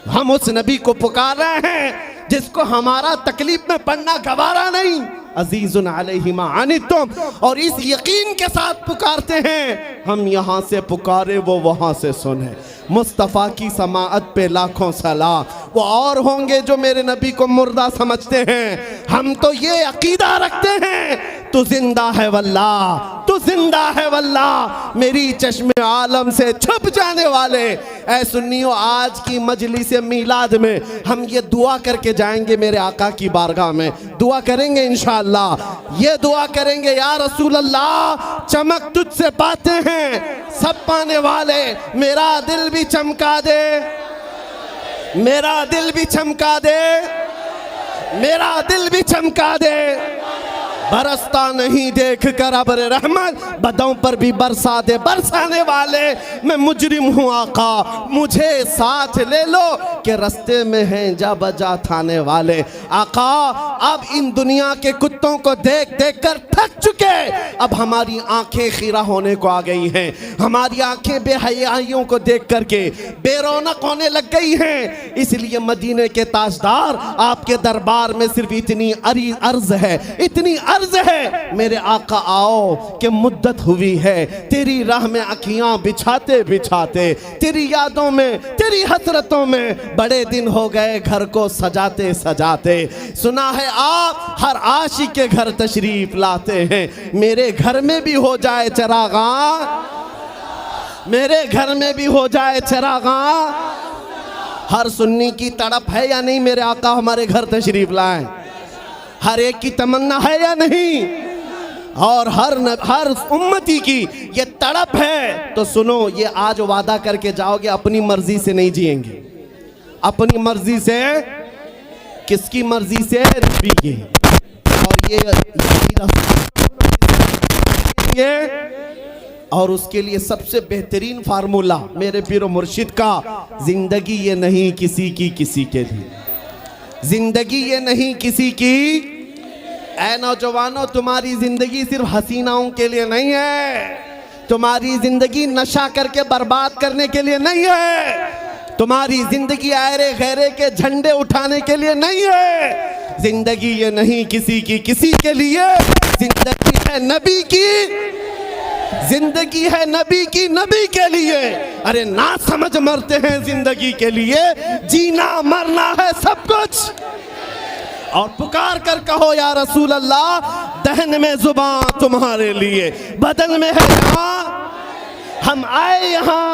हम उस नबी को पुकार रहे हैं जिसको हमारा तकलीफ में पड़ना गवारा नहीं, अजीजुन अलैहि मा अनितुम, और इस यकीन के साथ पुकारते हैं, हम यहाँ से पुकारे वो वहाँ से सुने। मुस्तफ़ा की समाअत पे लाखों सलाम। वो और होंगे जो मेरे नबी को मुर्दा समझते हैं, हम तो ये अकीदा रखते हैं, तू जिंदा है वल्लाह, तू जिंदा है वल्लाह। मेरी चश्मे आलम से छुप जाने वाले ऐ सुन्नियों, आज की मजलिस मीलाद में हम ये दुआ करके जाएंगे मेरे आका की बारगाह में, दुआ करेंगे इंशाअल्लाह, ये दुआ करेंगे, या रसूल अल्लाह चमक तुझसे पाते हैं सब पाने वाले, मेरा दिल भी चमका दे, मेरा दिल भी चमका दे, मेरा दिल भी चमका दे। बरसता नहीं देख कर अबर रहमत, बदों पर भी बरसा दे, बरसाने वाले मैं मुजरिम हूँ आका, मुझे साथ ले लो कि रस्ते में हैं जा बजा थाने वाले। आका अब इन दुनिया के कुत्तों को देख देख कर थक चुके, अब हमारी आंखें खीरा होने को आ गई हैं, हमारी आंखें बेहयाइयों को देख करके बेरौनक होने लग गई हैं। इसलिए मदीने के ताजदार, आपके दरबार में सिर्फ इतनी अर्ज है, इतनी अर्ज है, मेरे आका आओ कि मुद्दत हुई है तेरी राह में अखियां बिछाते बिछाते, तेरी यादों में, तेरी हसरतों में बड़े दिन हो गए घर को सजाते सजाते। सुना है आप हर आशिक के घर तशरीफ लाते हैं, मेरे घर में भी हो जाए चरागा, मेरे घर में भी हो जाए चरागा। हर सुन्नी की तड़प है या नहीं मेरे आका हमारे घर तशरीफ लाएं? हर एक की तमन्ना है या नहीं? और हर उम्मती की ये तड़प है। तो सुनो, ये आज वादा करके जाओगे, अपनी मर्जी से नहीं जिएंगे, अपनी मर्जी से, किसकी मर्जी से? नबी की। और ये और उसके लिए सबसे बेहतरीन फार्मूला मेरे पीर मुर्शिद का, जिंदगी ये नहीं किसी की किसी के लिए, जिंदगी ये नहीं किसी की। ऐ नौजवानों, तुम्हारी जिंदगी सिर्फ हसीनाओं के लिए नहीं है, तुम्हारी जिंदगी नशा करके बर्बाद करने के लिए नहीं है, तुम्हारी जिंदगी आयरे गैरे के झंडे उठाने के लिए नहीं है। जिंदगी ये नहीं किसी की किसी के लिए, जिंदगी है नबी की, जिंदगी है नबी की नबी के लिए। अरे ना समझ मरते हैं जिंदगी के लिए, जीना मरना है सब कुछ। और पुकार कर कहो या रसूल अल्लाह, दहन में जुबान तुम्हारे लिए, बदन में है यहाँ, हम आए यहाँ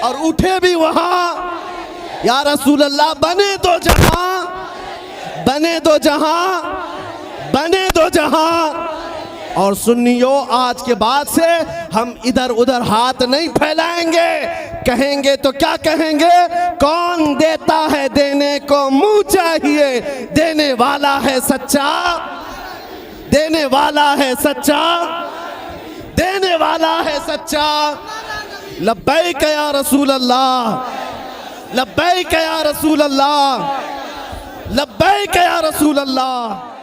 और उठे भी वहाँ। या रसूल अल्लाह, बने दो जहां, बने दो जहां, बने दो जहां। और सुन्नियों, आज के बाद से हम इधर उधर हाथ नहीं फैलाएंगे। कहेंगे तो क्या कहेंगे, कौन देता है देने को मुंह चाहिए, देने वाला है सच्चा, देने वाला है सच्चा, देने वाला है सच्चा। लब्बैक या रसूल अल्लाह, लब्बैक या रसूल अल्लाह, लब्बैक या रसूल अल्लाह।